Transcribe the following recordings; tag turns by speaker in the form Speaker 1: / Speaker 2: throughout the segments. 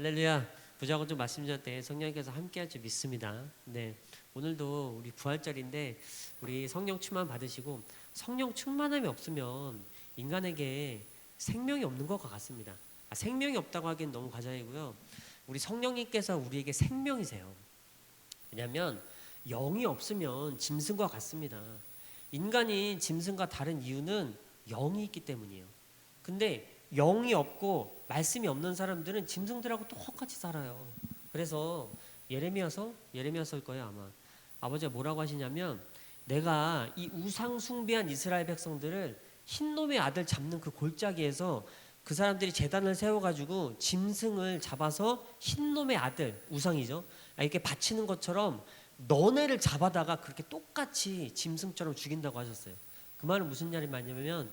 Speaker 1: 할렐루야. 부자고 좀 말씀 주셨대. 성령께서 함께할 줄 믿습니다. 네, 오늘도 우리 부활절인데 우리 성령 충만 받으시고, 성령 충만함이 없으면 인간에게 생명이 없는 것 같습니다. 생명이 없다고 하기엔 너무 과장이고요. 우리 성령님께서 우리에게 생명이세요. 왜냐하면 영이 없으면 짐승과 같습니다. 인간이 짐승과 다른 이유는 영이 있기 때문이에요. 근데 영이 없고 말씀이 없는 사람들은 짐승들하고 똑같이 살아요. 그래서 예레미야서일 거예요 아마. 아버지가 뭐라고 하시냐면, 내가 이 우상 숭배한 이스라엘 백성들을 흰놈의 아들 잡는 그 골짜기에서 그 사람들이 제단을 세워가지고 짐승을 잡아서 흰놈의 아들, 우상이죠, 이렇게 바치는 것처럼 너네를 잡아다가 그렇게 똑같이 짐승처럼 죽인다고 하셨어요. 그 말은 무슨 말이냐면,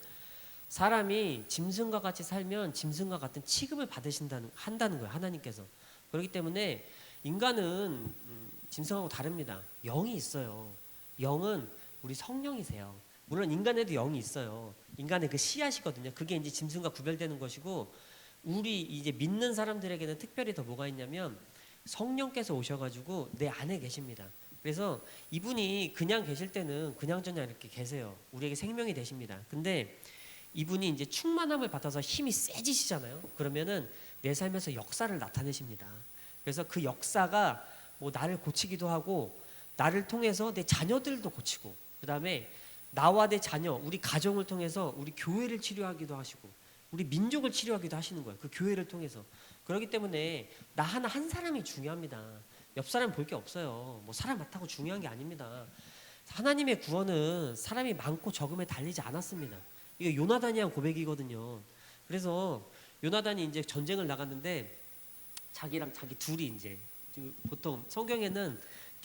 Speaker 1: 사람이 짐승과 같이 살면 짐승과 같은 취급을 한다는 거예요, 하나님께서. 그렇기 때문에 인간은 짐승하고 다릅니다. 영이 있어요. 영은 우리 성령이세요. 물론 인간에도 영이 있어요. 인간의 그 씨앗이거든요. 그게 이제 짐승과 구별되는 것이고, 우리 이제 믿는 사람들에게는 특별히 더 뭐가 있냐면, 성령께서 오셔가지고 내 안에 계십니다. 그래서 이분이 그냥 계실 때는 그냥저냥 이렇게 계세요. 우리에게 생명이 되십니다. 근데 이분이 이제 충만함을 받아서 힘이 세지시잖아요. 그러면은 내 삶에서 역사를 나타내십니다. 그래서 그 역사가 뭐 나를 고치기도 하고, 나를 통해서 내 자녀들도 고치고, 그 다음에 나와 내 자녀, 우리 가정을 통해서 우리 교회를 치료하기도 하시고, 우리 민족을 치료하기도 하시는 거예요. 그 교회를 통해서. 그렇기 때문에 나 하나 한 사람이 중요합니다. 옆 사람 볼 게 없어요. 뭐 사람 많다고 중요한 게 아닙니다. 하나님의 구원은 사람이 많고 적음에 달리지 않았습니다. 이게 요나단이 한 고백이거든요. 그래서 요나단이 이제 전쟁을 나갔는데 자기랑 자기 둘이 이제, 보통 성경에는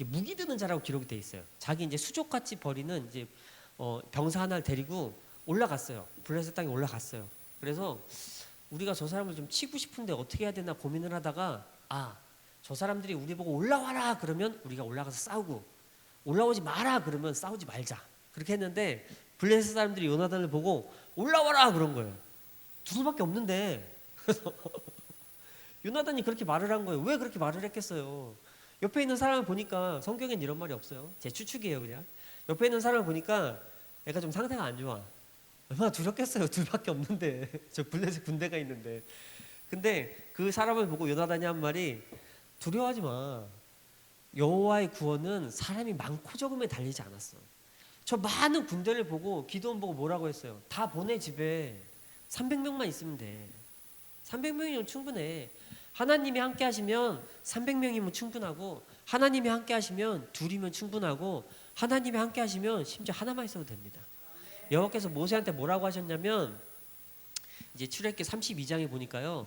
Speaker 1: 무기 드는 자라고 기록이 돼 있어요. 자기 이제 수족같이 버리는 이제 병사 하나를 데리고 올라갔어요. 블레셋 땅에 올라갔어요. 그래서 우리가 저 사람을 좀 치고 싶은데 어떻게 해야 되나 고민을 하다가, 저 사람들이 우리 보고 올라와라 그러면 우리가 올라가서 싸우고, 올라오지 마라 그러면 싸우지 말자, 그렇게 했는데 블레셋 사람들이 요나단을 보고 올라와라 그런 거예요. 둘밖에 없는데. 그래서 요나단이 그렇게 말을 한 거예요. 왜 그렇게 말을 했겠어요? 옆에 있는 사람을 보니까, 성경엔 이런 말이 없어요. 제 추측이에요 그냥. 옆에 있는 사람을 보니까 애가 좀 상태가 안 좋아. 얼마나 두렵겠어요. 둘밖에 없는데. 저 블레셋 군대가 있는데. 근데 그 사람을 보고 요나단이 한 말이, 두려워하지 마. 여호와의 구원은 사람이 많고 적음에 달리지 않았어. 저 많은 군대를 보고 기드온 보고 뭐라고 했어요? 다 보내 집에. 300명만 있으면 돼. 300명이면 충분해. 하나님이 함께 하시면 300명이면 충분하고, 하나님이 함께 하시면 둘이면 충분하고, 하나님이 함께 하시면 심지어 하나만 있어도 됩니다. 여호와께서 모세한테 뭐라고 하셨냐면, 이제 출애굽기 32장에 보니까요,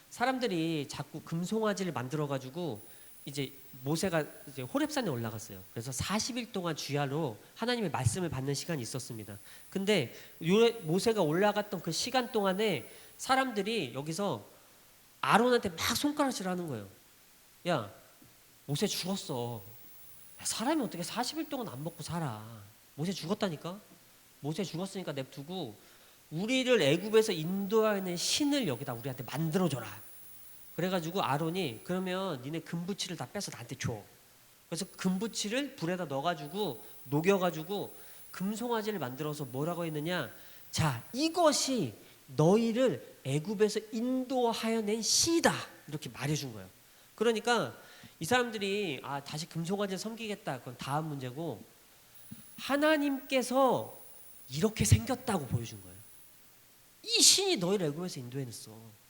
Speaker 1: 사람들이 자꾸 금송아지를 만들어 가지고 이제 모세가 이제 호렙산에 올라갔어요. 그래서 40일 동안 주야로 하나님의 말씀을 받는 시간이 있었습니다. 근데 모세가 올라갔던 그 시간 동안에 사람들이 여기서 아론한테 막 손가락질 하는 거예요. 야, 모세 죽었어. 사람이 어떻게 40일 동안 안 먹고 살아? 모세 죽었다니까? 모세 죽었으니까 냅두고 우리를 애굽에서 인도하는 신을 여기다 우리한테 만들어줘라. 그래가지고 아론이, 그러면 니네 금부치를 다 빼서 나한테 줘. 그래서 금부치를 불에다 넣어가지고 녹여가지고 금송아지를 만들어서 뭐라고 했느냐, 자, 이것이 너희를 애굽에서 인도하여 낸 신이다, 이렇게 말해준 거예요. 그러니까 이 사람들이 다시 금송아지를 섬기겠다, 그건 다음 문제고, 하나님께서 이렇게 생겼다고 보여준 거예요. 이 신이 너희를 애굽에서 인도해냈어.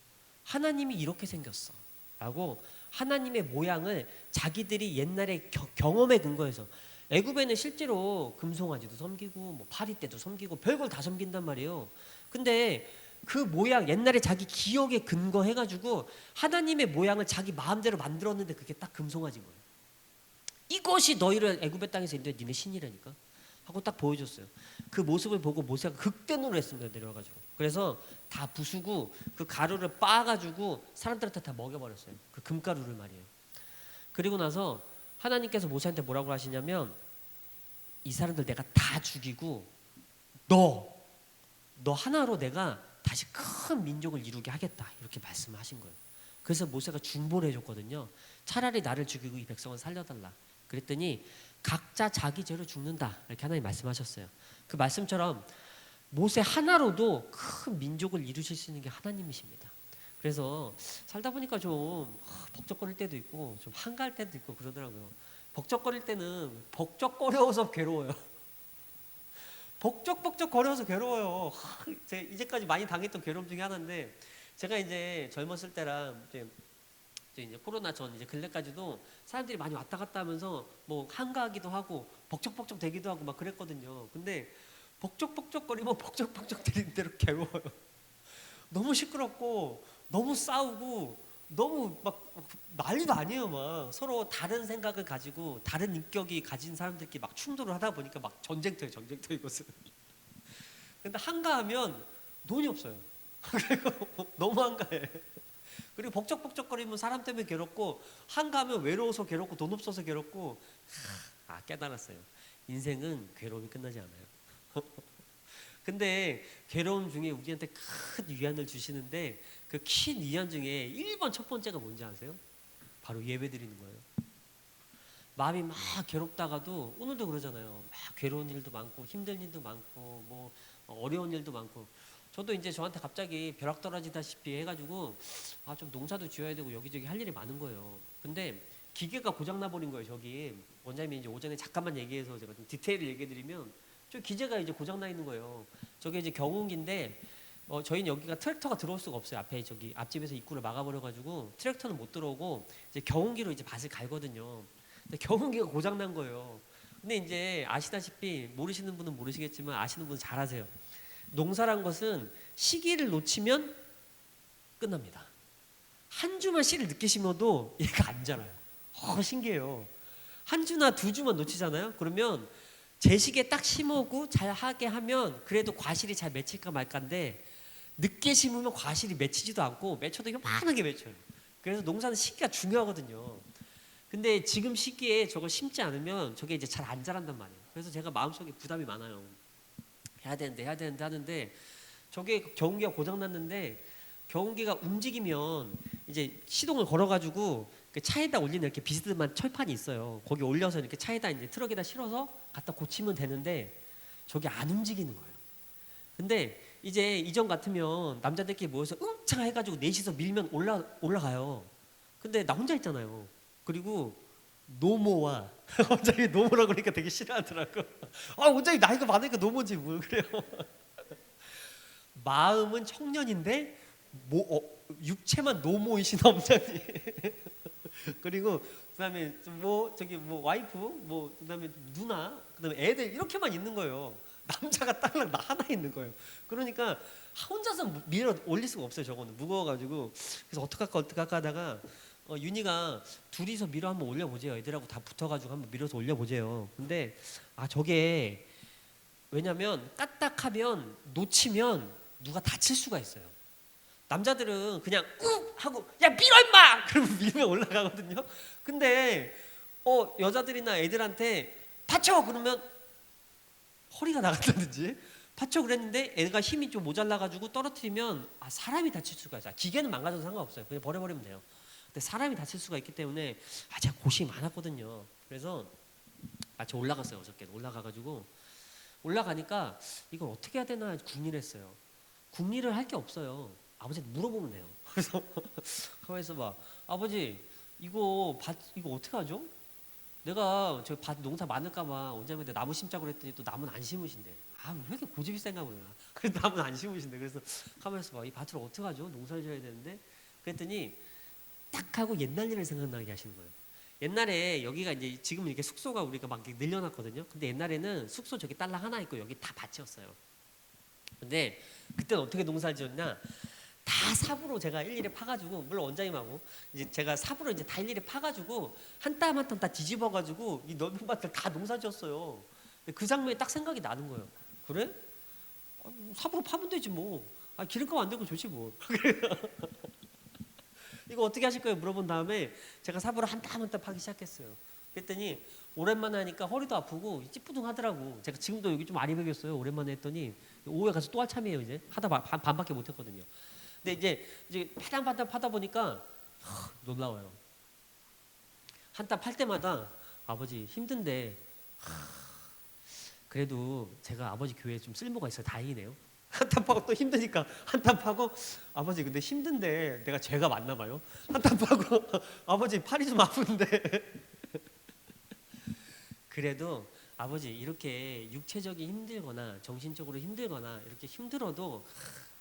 Speaker 1: 하나님이 이렇게 생겼어 라고 하나님의 모양을 자기들이 옛날에 경험에 근거해서, 애굽에는 실제로 금송아지도 섬기고 뭐 파리떼도 섬기고 별걸 다 섬긴단 말이에요. 근데 그 모양, 옛날에 자기 기억에 근거해가지고 하나님의 모양을 자기 마음대로 만들었는데 그게 딱 금송아지인 거예요. 이것이 너희를 애굽의 땅에서 인도해 니네 신이라니까 하고 딱 보여줬어요. 그 모습을 보고 모세가 극대노를 했습니다. 내려와가지고. 그래서 다 부수고 그 가루를 빻아가지고 사람들한테 다 먹여버렸어요. 그 금가루를 말이에요. 그리고 나서 하나님께서 모세한테 뭐라고 하시냐면, 이 사람들 내가 다 죽이고 너 하나로 내가 다시 큰 민족을 이루게 하겠다, 이렇게 말씀을 하신 거예요. 그래서 모세가 중보를 해줬거든요. 차라리 나를 죽이고 이 백성을 살려달라. 그랬더니 각자 자기 죄로 죽는다 이렇게 하나님 말씀하셨어요. 그 말씀처럼 모세 하나로도 큰 민족을 이루실 수 있는 게 하나님이십니다. 그래서 살다 보니까 좀 벅적거릴 때도 있고 좀 한가할 때도 있고 그러더라고요. 벅적거릴 때는 벅적거려서 괴로워요. 벅적벅적 거려서 괴로워요. 제가 이제까지 많이 당했던 괴로움 중에 하나인데, 제가 이제 젊었을 때랑 이제 코로나 전 이제 근래까지도 사람들이 많이 왔다 갔다 하면서 뭐 한가하기도 하고 벅적벅적 되기도 하고 막 그랬거든요. 근데 벅적벅적거리면 벅적벅적 되는 대로 괴로워요. 너무 시끄럽고 너무 싸우고 너무 막 난리도 아니에요. 막 서로 다른 생각을 가지고 다른 인격이 가진 사람들끼리 막 충돌을 하다 보니까 막 전쟁터예요. 전쟁터 이것은. 근데 한가하면 돈이 없어요. 그리고 너무 한가해. 그리고 벅적벅적거리면 사람 때문에 괴롭고, 한가하면 외로워서 괴롭고 돈 없어서 괴롭고. 깨달았어요. 인생은 괴로움이 끝나지 않아요. 근데 괴로움 중에 우리한테 큰 위안을 주시는데, 그 큰 위안 중에 1번 첫 번째가 뭔지 아세요? 바로 예배 드리는 거예요. 마음이 막 괴롭다가도, 오늘도 그러잖아요. 막 괴로운 일도 많고 힘든 일도 많고 뭐 어려운 일도 많고, 저도 이제 저한테 갑자기 벼락 떨어지다시피 해가지고 좀 농사도 지어야 되고 여기저기 할 일이 많은 거예요. 근데 기계가 고장 나버린 거예요. 저기 원장님이 이제 오전에 잠깐만 얘기해서 제가 좀 디테일을 얘기해드리면, 저 기계가 이제 고장 나 있는 거예요. 저게 이제 경운기인데, 저희는 여기가 트랙터가 들어올 수가 없어요. 앞에 저기 앞집에서 입구를 막아버려가지고 트랙터는 못 들어오고 이제 경운기로 이제 밭을 갈거든요. 근데 경운기가 고장 난 거예요. 근데 이제 아시다시피, 모르시는 분은 모르시겠지만 아시는 분은 잘 아세요. 농사란 것은 시기를 놓치면 끝납니다. 한 주만 씨를 늦게 심어도 얘가 안 자라요. 신기해요. 한 주나 두 주만 놓치잖아요. 그러면 제 시기에 딱 심어고 잘 하게 하면 그래도 과실이 잘 맺힐까 말까인데, 늦게 심으면 과실이 맺히지도 않고 맺혀도 요만하게 맺혀요. 그래서 농사는 시기가 중요하거든요. 근데 지금 시기에 저걸 심지 않으면 저게 이제 잘 안 자란단 말이에요. 그래서 제가 마음속에 부담이 많아요. 해야 되는데 하는데, 저게 경운기가 고장 났는데, 경운기가 움직이면 이제 시동을 걸어가지고 그 차에다 올리는 이렇게 비스듬한 철판이 있어요. 거기 올려서 이렇게 차에다 이제 트럭에다 실어서 갖다 고치면 되는데, 저게 안 움직이는 거예요. 근데 이제 이전 같으면 남자들끼리 모여서 응창 해가지고 넷이서 밀면 올라가요. 근데 나 혼자 있잖아요. 그리고 노모와 원장이 노모라고 그러니까 되게 싫어하더라고. 원장이 나이가 많으니까 노모지 뭐 그래요. 마음은 청년인데 육체만 노모이신 원장님. 그리고 그다음에 저기 와이프 그다음에 누나, 그다음에 애들 이렇게만 있는 거예요. 남자가 딸랑 나 하나 있는 거예요. 그러니까 혼자서 밀어 올릴 수가 없어요. 저거는 무거워가지고. 그래서 어떡할까 하다가 윤희가 둘이서 밀어 한번 올려보재요. 애들하고 다 붙어가지고 한번 밀어서 올려보재요. 근데 저게 왜냐면 까딱하면 놓치면 누가 다칠 수가 있어요. 남자들은 그냥 꾹 하고 야 밀어 임마! 그러면 밀면 올라가거든요. 근데 여자들이나 애들한테 받쳐! 그러면 허리가 나간다든지 받쳐 그랬는데 애가 힘이 좀 모자라가지고 떨어뜨리면 사람이 다칠 수가 있어요. 기계는 망가져도 상관없어요. 그냥 버려버리면 돼요. 근데 사람이 다칠 수가 있기 때문에 제가 고심이 많았거든요. 그래서 제가 올라갔어요. 어저께 올라가가지고 올라가니까 이걸 어떻게 해야 되나 궁리를 했어요. 궁리를 할 게 없어요. 아버지한테 물어보면 돼요. 그래서 가만히 있어봐. 아버지 이거 어떻게 하죠? 내가 저 밭 농사 많을까봐 원장님한테 나무 심자고 그랬더니 또 나무는 안 심으신대. 왜 이렇게 고집이 센가 보냐. 그래서 나무는 안 심으신대. 그래서 가만히 있어봐. 이 밭을 어떻게 하죠? 농사를 지어야 되는데. 그랬더니 딱 하고 옛날 일을 생각나게 하시는 거예요. 옛날에 여기가 이제 지금 이렇게 숙소가 우리가 막 늘려놨거든요. 근데 옛날에는 숙소 저기 딸랑 하나 있고 여기 다 밭이었어요. 근데 그때는 어떻게 농사를 지었냐? 다 삽으로 제가 일일이 파가지고, 물론 원장님하고 이제 제가 삽으로 이제 다 일일이 파가지고 한 땀 한 땀 다 뒤집어가지고 이 넓은 밭을 다 농사지었어요. 그 장면이 딱 생각이 나는 거예요. 그래? 삽으로 파면 되지 뭐. 기름값 안 되고 좋지 뭐. 이거 어떻게 하실 거예요? 물어본 다음에 제가 삽으로 한 땀 한 땀 파기 시작했어요. 그랬더니 오랜만에 하니까 허리도 아프고 찌뿌둥하더라고. 제가 지금도 여기 좀 많이 배겼어요. 오랜만에 했더니 오후에 가서 또 할 참이에요. 이제 하다 반밖에 못 했거든요. 근데 이제 파당파당 파다 보니까 놀라워요. 한 땀 팔 때마다 아버지 힘든데 그래도 제가 아버지 교회에 좀 쓸모가 있어요. 다행이네요. 한 땀 파고 또 힘드니까 한 땀 파고 아버지 근데 힘든데 내가 죄가 많나 봐요. 한 땀 파고 아버지 팔이 좀 아픈데 그래도 아버지 이렇게 육체적인 힘들거나 정신적으로 힘들거나 이렇게 힘들어도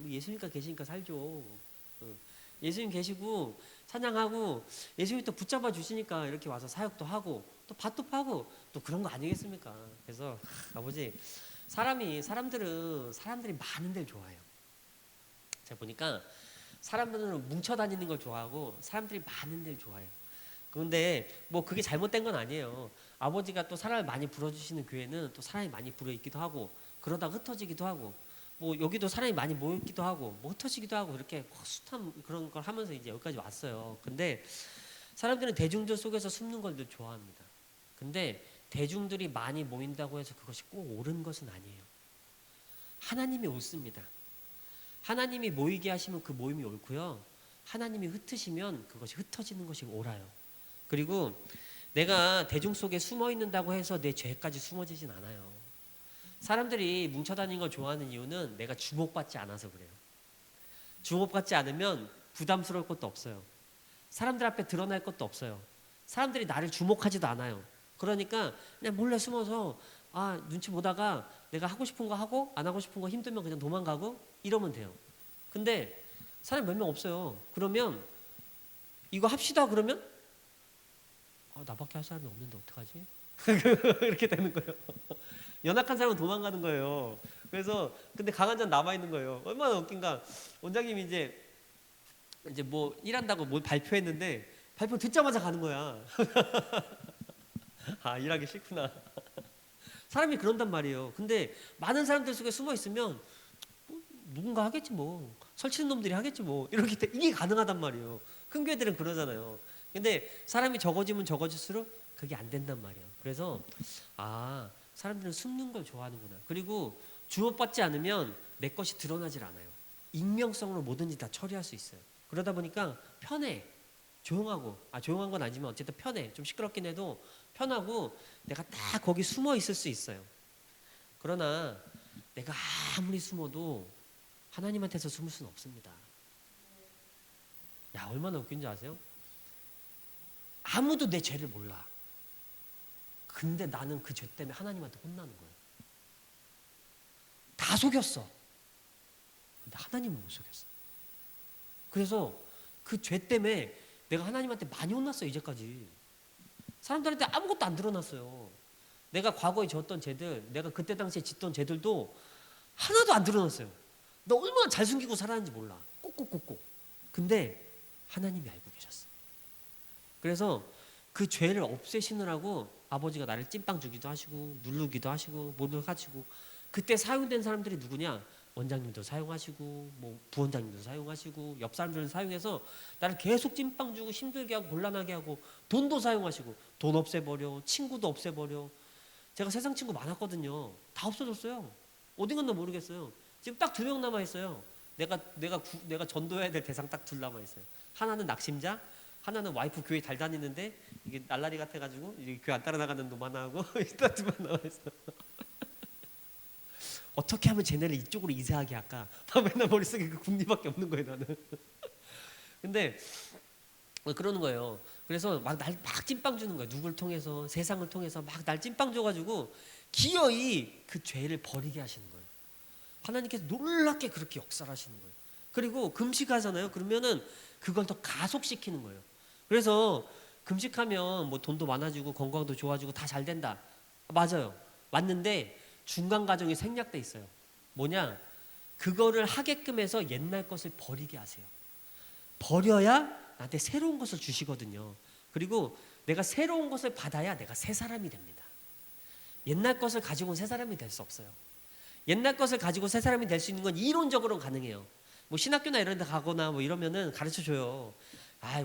Speaker 1: 우리 예수님과 계시니까 살죠. 응. 예수님 계시고 찬양하고 예수님이 또 붙잡아 주시니까 이렇게 와서 사역도 하고 또 밭도 파고 또 그런 거 아니겠습니까? 그래서 아버지 사람들이 많은 데를 좋아해요. 제가 보니까 사람들은 뭉쳐 다니는 걸 좋아하고 사람들이 많은 데를 좋아해요. 그런데 뭐 그게 잘못된 건 아니에요. 아버지가 또 사람을 많이 불러주시는 교회는 또 사람이 많이 불어 있기도 하고 그러다가 흩어지기도 하고 뭐 여기도 사람이 많이 모여 있기도 하고 뭐 흩어지기도 하고 이렇게 숱한 그런 걸 하면서 이제 여기까지 왔어요. 근데 사람들은 대중들 속에서 숨는 걸 늘 좋아합니다. 근데 대중들이 많이 모인다고 해서 그것이 꼭 옳은 것은 아니에요. 하나님이 옳습니다. 하나님이 모이게 하시면 그 모임이 옳고요. 하나님이 흩으시면 그것이 흩어지는 것이 옳아요. 그리고 내가 대중 속에 숨어 있는다고 해서 내 죄까지 숨어지진 않아요. 사람들이 뭉쳐다니는 걸 좋아하는 이유는 내가 주목받지 않아서 그래요. 주목받지 않으면 부담스러울 것도 없어요. 사람들 앞에 드러날 것도 없어요. 사람들이 나를 주목하지도 않아요. 그러니까 그냥 몰래 숨어서 눈치 보다가 내가 하고 싶은 거 하고 안 하고 싶은 거 힘들면 그냥 도망가고 이러면 돼요. 근데 사람 몇 명 없어요. 그러면 이거 합시다 그러면 나밖에 할 사람이 없는데 어떡하지? 이렇게 되는 거예요. 연약한 사람은 도망가는 거예요. 그래서 근데 강한 자는 남아 있는 거예요. 얼마나 웃긴가. 원장님이 이제 뭐 일한다고 뭘 발표했는데 발표 듣자마자 가는 거야. 일하기 싫구나. 사람이 그런단 말이에요. 근데 많은 사람들 속에 숨어 있으면 뭐, 누군가 하겠지 뭐. 설치는 놈들이 하겠지 뭐. 이렇게 이게 가능하단 말이에요. 큰 교회들은 그러잖아요. 근데 사람이 적어지면 적어질수록 그게 안 된단 말이에요. 그래서 사람들은 숨는 걸 좋아하는구나. 그리고 주목받지 않으면 내 것이 드러나질 않아요. 익명성으로 뭐든지 다 처리할 수 있어요. 그러다 보니까 편해. 조용하고 조용한 건 아니지만 어쨌든 편해. 좀 시끄럽긴 해도 편하고 내가 딱 거기 숨어 있을 수 있어요. 그러나 내가 아무리 숨어도 하나님한테서 숨을 수는 없습니다. 야, 얼마나 웃긴지 아세요? 아무도 내 죄를 몰라. 근데 나는 그 죄 때문에 하나님한테 혼나는 거예요. 다 속였어. 근데 하나님은 못 속였어. 그래서 그 죄 때문에 내가 하나님한테 많이 혼났어요. 이제까지 사람들한테 아무것도 안 드러났어요. 내가 과거에 졌던 죄들, 내가 그때 당시에 짓던 죄들도 하나도 안 드러났어요. 너 얼마나 잘 숨기고 살았는지 몰라. 꼭꼭꼭꼭. 근데 하나님이 알고 계셨어. 그래서 그 죄를 없애시느라고 아버지가 나를 찐빵 주기도 하시고 누르기도 하시고 뭐를 하시고 그때 사용된 사람들이 누구냐? 원장님도 사용하시고 뭐 부원장님도 사용하시고 옆 사람들은 사용해서 나를 계속 찐빵 주고 힘들게 하고 곤란하게 하고 돈도 사용하시고 돈 없애버려 친구도 없애버려. 제가 세상 친구 많았거든요. 다 없어졌어요. 어디 갔나 모르겠어요. 지금 딱 2명 남아 있어요. 내가 전도해야 될 대상 딱 2 남아 있어요. 하나는 낙심자, 하나는 와이프 교회 잘 다니는데 이게 날라리 같아가지고 이게 교회 안 따라 나가는 놈 하나 하고 일단 2만 남아 있어. 어떻게 하면 쟤네를 이쪽으로 이사하게 할까? 맨날 머릿속에 그 궁리밖에 없는 거예요, 나는. 근데 그러는 거예요. 그래서 막 찐빵 주는 거예요. 누굴 통해서, 세상을 통해서 막 날 찐빵 줘가지고 기어이 그 죄를 버리게 하시는 거예요. 하나님께서 놀랍게 그렇게 역사를 하시는 거예요. 그리고 금식하잖아요. 그러면은 그걸 더 가속시키는 거예요. 그래서 금식하면 뭐 돈도 많아지고 건강도 좋아지고 다 잘 된다. 맞아요. 맞는데 중간 과정이 생략돼 있어요. 뭐냐? 그거를 하게끔 해서 옛날 것을 버리게 하세요. 버려야 나한테 새로운 것을 주시거든요. 그리고 내가 새로운 것을 받아야 내가 새 사람이 됩니다. 옛날 것을 가지고는 새 사람이 될 수 없어요. 옛날 것을 가지고 새 사람이 될 수 있는 건 이론적으로 가능해요. 뭐 신학교나 이런 데 가거나 뭐 이러면은 가르쳐 줘요.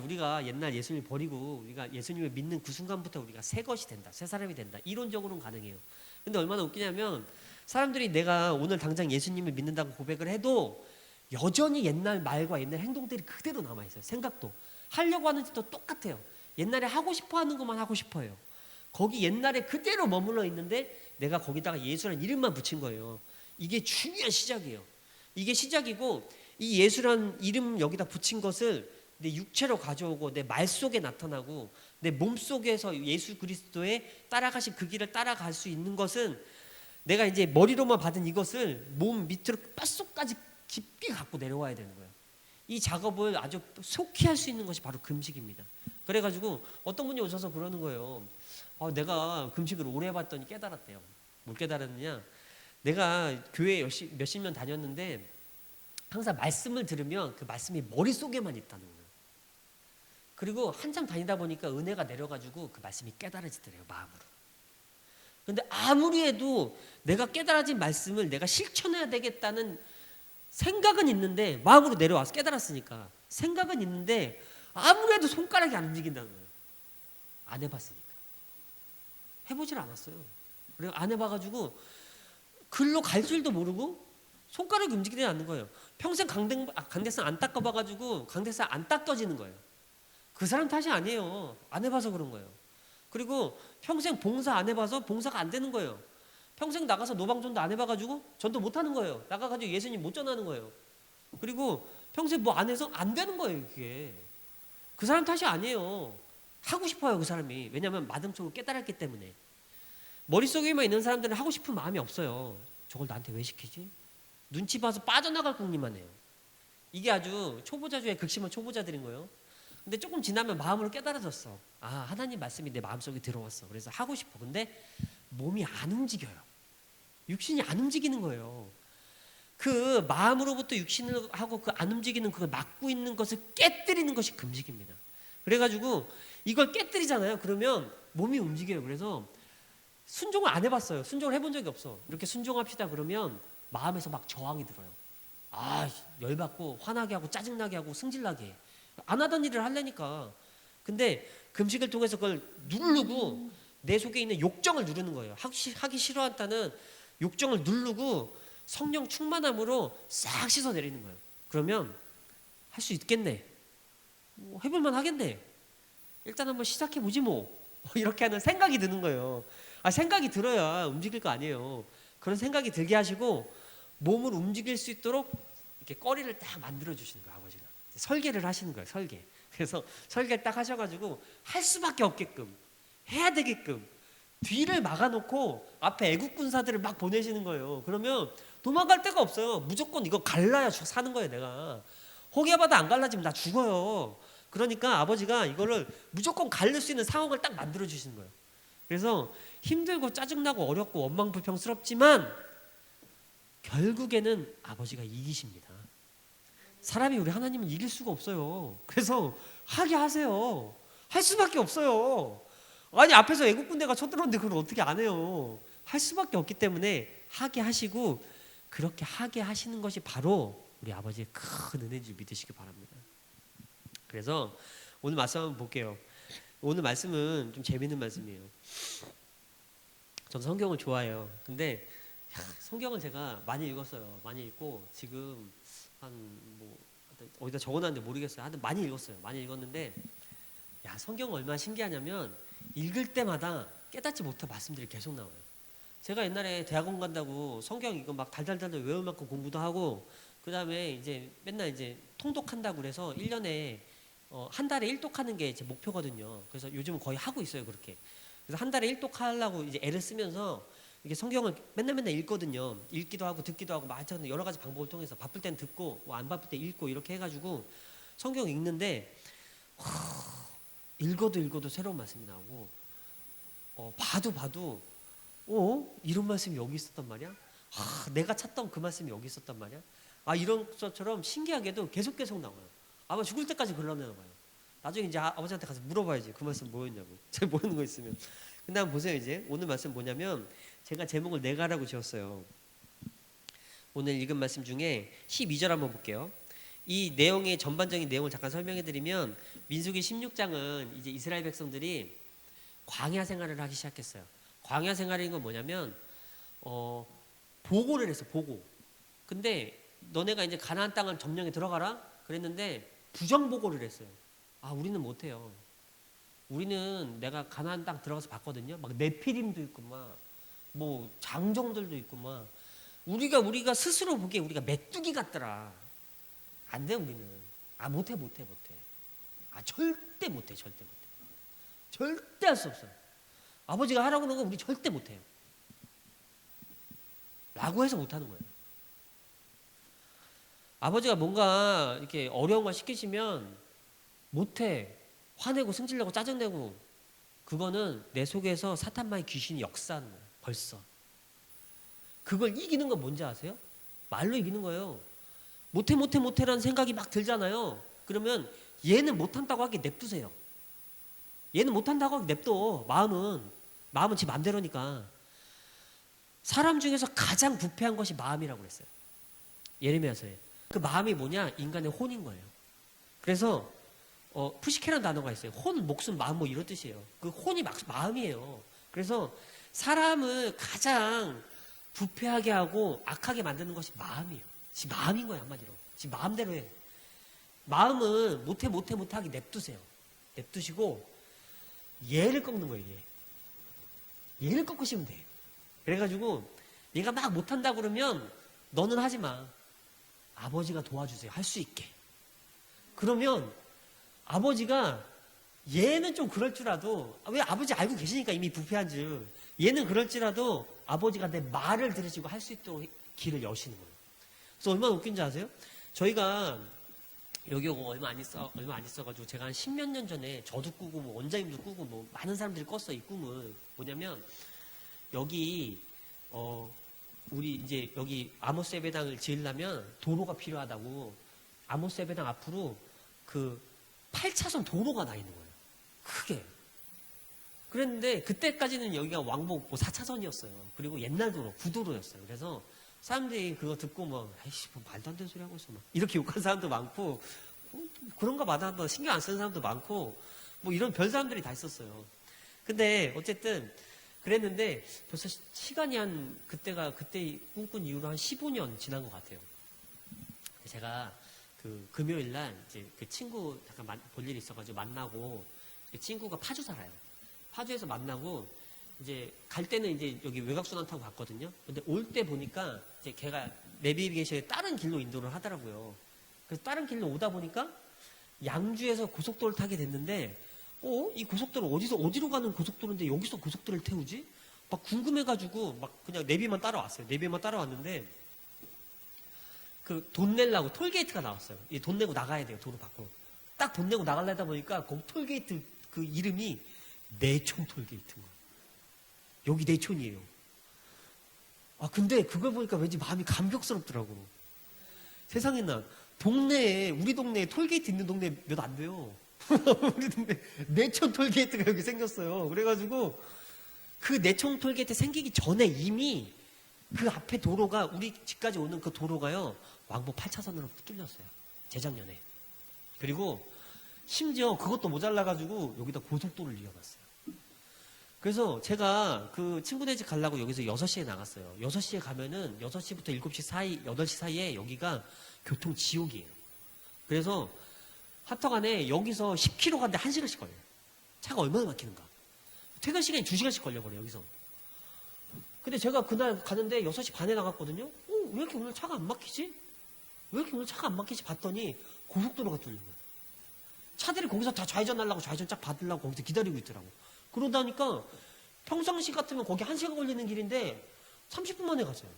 Speaker 1: 우리가 옛날 예수님을 버리고 우리가 예수님을 믿는 그 순간부터 우리가 새 것이 된다. 새 사람이 된다. 이론적으로는 가능해요. 근데 얼마나 웃기냐면 사람들이 내가 오늘 당장 예수님을 믿는다고 고백을 해도 여전히 옛날 말과 옛날 행동들이 그대로 남아있어요. 생각도. 하려고 하는 짓도 똑같아요. 옛날에 하고 싶어 하는 것만 하고 싶어요. 거기 옛날에 그대로 머물러 있는데 내가 거기다가 예수라는 이름만 붙인 거예요. 이게 중요한 시작이에요. 이게 시작이고, 이 예수라는 이름 여기다 붙인 것을 내 육체로 가져오고 내 말 속에 나타나고 내 몸 속에서 예수 그리스도의 따라가신 그 길을 따라갈 수 있는 것은, 내가 이제 머리로만 받은 이것을 몸 밑으로 뼛속까지 깊게 갖고 내려와야 되는 거예요. 이 작업을 아주 속히 할 수 있는 것이 바로 금식입니다. 그래가지고 어떤 분이 오셔서 그러는 거예요. 내가 금식을 오래 해봤더니 깨달았대요. 뭘 깨달았느냐? 내가 교회 몇십 년 다녔는데 항상 말씀을 들으면 그 말씀이 머릿속에만 있다는 거예요. 그리고 한참 다니다 보니까 은혜가 내려가지고 그 말씀이 깨달아지더래요, 마음으로. 근데 아무리 해도 내가 깨달아진 말씀을 내가 실천해야 되겠다는 생각은 있는데, 마음으로 내려와서 깨달았으니까 생각은 있는데 아무래도 손가락이 안 움직인다는 거예요. 안 해봤으니까. 해보질 않았어요. 그래서 안 해봐가지고 글로 갈 줄도 모르고 손가락이 움직이지 않는 거예요. 평생 강대상 안 닦아봐가지고 강대상 안 닦아지는 거예요. 그 사람 탓이 아니에요. 안 해봐서 그런 거예요. 그리고 평생 봉사 안 해봐서 봉사가 안 되는 거예요. 평생 나가서 노방전도 안 해봐가지고 전도 못 하는 거예요. 나가가지고 예수님 못 전하는 거예요. 그리고 평생 뭐 안 해서 안 되는 거예요. 그게 그 사람 탓이 아니에요. 하고 싶어요, 그 사람이. 왜냐하면 마음속으로 깨달았기 때문에. 머릿속에만 있는 사람들은 하고 싶은 마음이 없어요. 저걸 나한테 왜 시키지? 눈치 봐서 빠져나갈 궁리만 해요. 이게 아주 초보자 중에 극심한 초보자들인 거예요. 근데 조금 지나면 마음으로 깨달아졌어. 하나님 말씀이 내 마음속에 들어왔어. 그래서 하고 싶어. 근데 몸이 안 움직여요. 육신이 안 움직이는 거예요. 그 마음으로부터 육신을 하고 그 안 움직이는 그걸 막고 있는 것을 깨뜨리는 것이 금식입니다. 그래가지고 이걸 깨뜨리잖아요. 그러면 몸이 움직여요. 그래서 순종을 안 해봤어요. 순종을 해본 적이 없어. 이렇게 순종합시다 그러면 마음에서 막 저항이 들어요. 열받고 화나게 하고 짜증나게 하고 승질나게 해. 안 하던 일을 하려니까. 근데 금식을 통해서 그걸 누르고 내 속에 있는 욕정을 누르는 거예요. 하기 싫어한다는 욕정을 누르고 성령 충만함으로 싹 씻어내리는 거예요. 그러면 할 수 있겠네. 해볼만 하겠네. 일단 한번 시작해보지 뭐. 이렇게 하는 생각이 드는 거예요. 생각이 들어야 움직일 거 아니에요. 그런 생각이 들게 하시고 몸을 움직일 수 있도록 이렇게 거리를 딱 만들어 주시는 거예요, 아버지가. 설계를 하시는 거예요, 설계. 그래서 설계를 딱 하셔가지고 할 수밖에 없게끔, 해야 되게끔 뒤를 막아놓고 앞에 애국 군사들을 막 보내시는 거예요. 그러면 도망갈 데가 없어요. 무조건 이거 갈라야 사는 거예요, 내가. 호기야바다 안 갈라지면 나 죽어요. 그러니까 아버지가 이거를 무조건 갈릴 수 있는 상황을 딱 만들어 주시는 거예요. 그래서 힘들고 짜증나고 어렵고 원망불평스럽지만 결국에는 아버지가 이기십니다. 사람이 우리 하나님은 이길 수가 없어요. 그래서 하게 하세요. 할 수밖에 없어요. 앞에서 애국 군대가 쳐들었는데 그걸 어떻게 안 해요. 할 수밖에 없기 때문에 하게 하시고, 그렇게 하게 하시는 것이 바로 우리 아버지의 큰 은혜인 줄 믿으시기 바랍니다. 그래서 오늘 말씀 한번 볼게요. 오늘 말씀은 좀 재밌는 말씀이에요. 전 성경을 좋아해요. 근데 성경을 제가 많이 읽었어요. 많이 읽고 지금 어디다 적어놨는데 모르겠어요. 하여튼 많이 읽었어요. 많이 읽었는데 성경 얼마나 신기하냐면 읽을 때마다 깨닫지 못한 말씀들이 계속 나와요. 제가 옛날에 대학원 간다고 성경 이거 막 달달달 외울 만큼 공부도 하고, 그 다음에 이제 맨날 이제 통독한다고 그래서 1년에 한 달에 1독하는 게 제 목표거든요. 그래서 요즘은 거의 하고 있어요, 그렇게. 그래서 한 달에 1독하려고 이제 애를 쓰면서 이게 성경을 맨날 읽거든요. 읽기도 하고 듣기도 하고 여러 가지 방법을 통해서 바쁠 땐 듣고 안 바쁠 때 읽고 이렇게 해가지고 성경 읽는데 읽어도 새로운 말씀이 나오고 봐도 이런 말씀이 여기 있었단 말이야. 내가 찾던 그 말씀이 여기 있었단 말이야. 이런 것처럼 신기하게도 계속 나와요. 아마 죽을 때까지 그러려나 봐요. 나중에 이제 아버지한테 가서 물어봐야지 그 말씀 뭐였냐고. 제가 모르는 거 있으면. 근데 한번 보세요. 이제 오늘 말씀 뭐냐면 제가 제목을 내가라고 지었어요. 오늘 읽은 말씀 중에 12절 한번 볼게요. 이 내용의 전반적인 내용을 잠깐 설명해 드리면, 민수기 16장은 이제 이스라엘 백성들이 광야 생활을 하기 시작했어요. 광야 생활인 건 뭐냐면 보고를 했어. 보고. 근데 너네가 이제 가나안 땅을 점령해 들어가라 그랬는데 부정 보고를 했어요. 아, 우리는 못해요. 우리는 내가 가나안 땅 들어가서 봤거든요. 막 네피림도 있고 막 뭐 장정들도 있고 막 우리가 스스로 보기에 우리가 메뚜기 같더라. 안 돼, 우리는. 아, 못해. 아, 절대 못해. 절대 할 수 없어. 아버지가 하라고 그러는 거 우리 절대 못해요. 라고 해서 못하는 거예요. 아버지가 뭔가 이렇게 어려운 걸 시키시면 못해. 화내고 승질내고 짜증내고, 그거는 내 속에서 사탄마의 귀신이 역사하는 거예요. 벌써. 그걸 이기는 건 뭔지 아세요? 말로 이기는 거예요. 못해라는 생각이 막 들잖아요. 그러면 얘는 못한다고 하기 냅두세요. 얘는 못한다고 하기 냅둬. 마음은 지 맘대로니까. 사람 중에서 가장 부패한 것이 마음이라고 그랬어요. 예레미야서에. 그 마음이 뭐냐? 인간의 혼인 거예요. 그래서 푸시케라는 단어가 있어요. 혼, 목숨, 마음 뭐 이런 뜻이에요. 그 혼이 마음이에요. 그래서 사람을 가장 부패하게 하고 악하게 만드는 것이 마음이에요. 지 마음인 거예요, 한마디로. 지 마음대로 해. 마음은 못하게 냅두세요. 냅두시고 얘를 꺾는 거예요, 얘를 꺾으시면 돼요. 그래가지고 얘가 막 못한다 그러면 너는 하지 마. 아버지가 도와주세요. 할 수 있게. 그러면 아버지가 얘는 좀 그럴지라도, 왜 아버지 알고 계시니까 이미 부패한 줄, 얘는 그럴지라도 아버지가 내 말을 들으시고 할 수 있도록 길을 여시는 거예요. 그래서 얼마나 웃긴지 아세요? 저희가 여기 오고 얼마 안 있어가지고 제가 한 10몇 년 전에 저도 꾸고 뭐 원장님도 꾸고 뭐 많은 사람들이 꿨어. 이 꿈을 뭐냐면, 여기 우리 이제 여기 아모스 예배당을 지으려면 도로가 필요하다고, 아모스 예배당 앞으로 그 8차선 도로가 나 있는 거예요. 크게. 그랬는데 그때까지는 여기가 왕복 4차선이었어요. 그리고 옛날 도로, 구도로였어요. 그래서 사람들이 그거 듣고 뭐, 아이씨, 뭐 말도 안 되는 소리 하고 있어. 막 이렇게 욕하는 사람도 많고, 그런가 마다 뭐 신경 안 쓰는 사람도 많고, 뭐 이런 별 사람들이 다 있었어요. 근데 어쨌든 그랬는데 벌써 시간이 그때 꿈꾼 이후로 한 15년 지난 것 같아요. 제가 그 금요일 날 이제 그 친구 잠깐 볼 일이 있어가지고 만나고, 그 친구가 파주 살아요. 파주에서 만나고 이제 갈 때는 이제 여기 외곽순환 타고 갔거든요. 근데 올 때 보니까 이제 걔가 내비게이션에 다른 길로 인도를 하더라고요. 그래서 다른 길로 오다 보니까 양주에서 고속도로를 타게 됐는데, 이 고속도로 어디로 가는 고속도로인데 여기서 고속도로를 태우지? 막 궁금해가지고 막 그냥 내비만 따라왔어요. 내비만 따라왔는데 그 돈 내려고 톨게이트가 나왔어요. 이 돈 내고 나가야 돼요. 도로 밖으로. 딱 돈 내고 나가려다 보니까 그 톨게이트 그 이름이 내촌 톨게이트인 거예요. 여기 내촌이에요. 아, 근데 그걸 보니까 왠지 마음이 감격스럽더라고. 세상에나 우리 동네에 톨게이트 있는 동네 몇 안 돼요. 우리 동네 내촌 톨게이트가 여기 생겼어요. 그래가지고 그 내촌 톨게이트 생기기 전에 이미 그 앞에 도로가, 우리 집까지 오는 그 도로가요, 왕복 8차선으로 뚫렸어요. 재작년에. 그리고 심지어 그것도 모자라가지고 여기다 고속도로를 이어놨어요. 그래서 제가 그 친구네 집 가려고 여기서 6시에 나갔어요. 6시에 가면은 6시부터 7시 사이, 8시 사이에 여기가 교통 지옥이에요. 그래서 하여튼간에 여기서 10km 가는데 1시간씩 걸려요. 차가 얼마나 막히는가. 퇴근 시간이 2시간씩 걸려버려요, 여기서. 근데 제가 그날 가는데 6시 반에 나갔거든요. 왜 이렇게 오늘 차가 안 막히지? 봤더니 고속도로가 뚫린 거예요. 차들이 거기서 다 좌회전 하려고 좌회전 쫙 받으려고 거기서 기다리고 있더라고. 그러다니까 평상시 같으면 거기 1시간 걸리는 길인데 30분 만에 갔어요.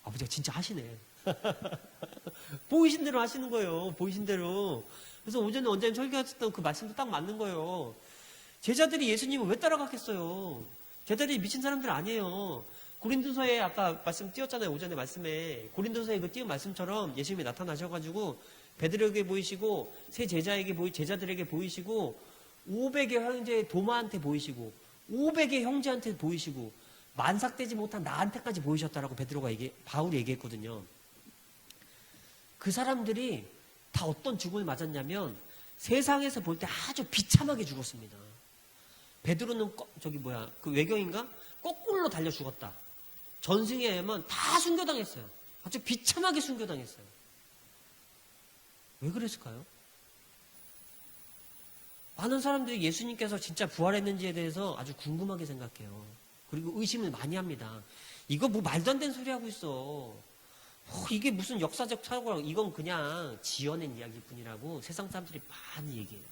Speaker 1: 아버지가 진짜 하시네. 보이신 대로 하시는 거예요. 보이신 대로. 그래서 오전에 원장님 설교하셨던 그 말씀도 딱 맞는 거예요. 제자들이 예수님을 왜 따라갔겠어요? 제자들이 미친 사람들 아니에요. 고린도서에 아까 말씀 띄웠잖아요. 오전에 말씀에. 고린도서에 그 띄운 말씀처럼 예수님이 나타나셔가지고 베드로에게 보이시고 세 제자들에게 보이시고 500의 형제 도마한테 보이시고 500의 형제한테 보이시고 만삭되지 못한 나한테까지 보이셨다라고 바울이 얘기했거든요. 그 사람들이 다 어떤 죽음을 맞았냐면 세상에서 볼 때 아주 비참하게 죽었습니다. 베드로는 그 외경인가? 거꾸로 달려 죽었다. 전승에 의하면 다 순교당했어요. 아주 비참하게 순교당했어요. 왜 그랬을까요? 많은 사람들이 예수님께서 진짜 부활했는지에 대해서 아주 궁금하게 생각해요. 그리고 의심을 많이 합니다. 이거 뭐 말도 안 되는 소리 하고 있어. 이게 무슨 역사적 사고라고, 이건 그냥 지어낸 이야기일 뿐이라고 세상 사람들이 많이 얘기해요.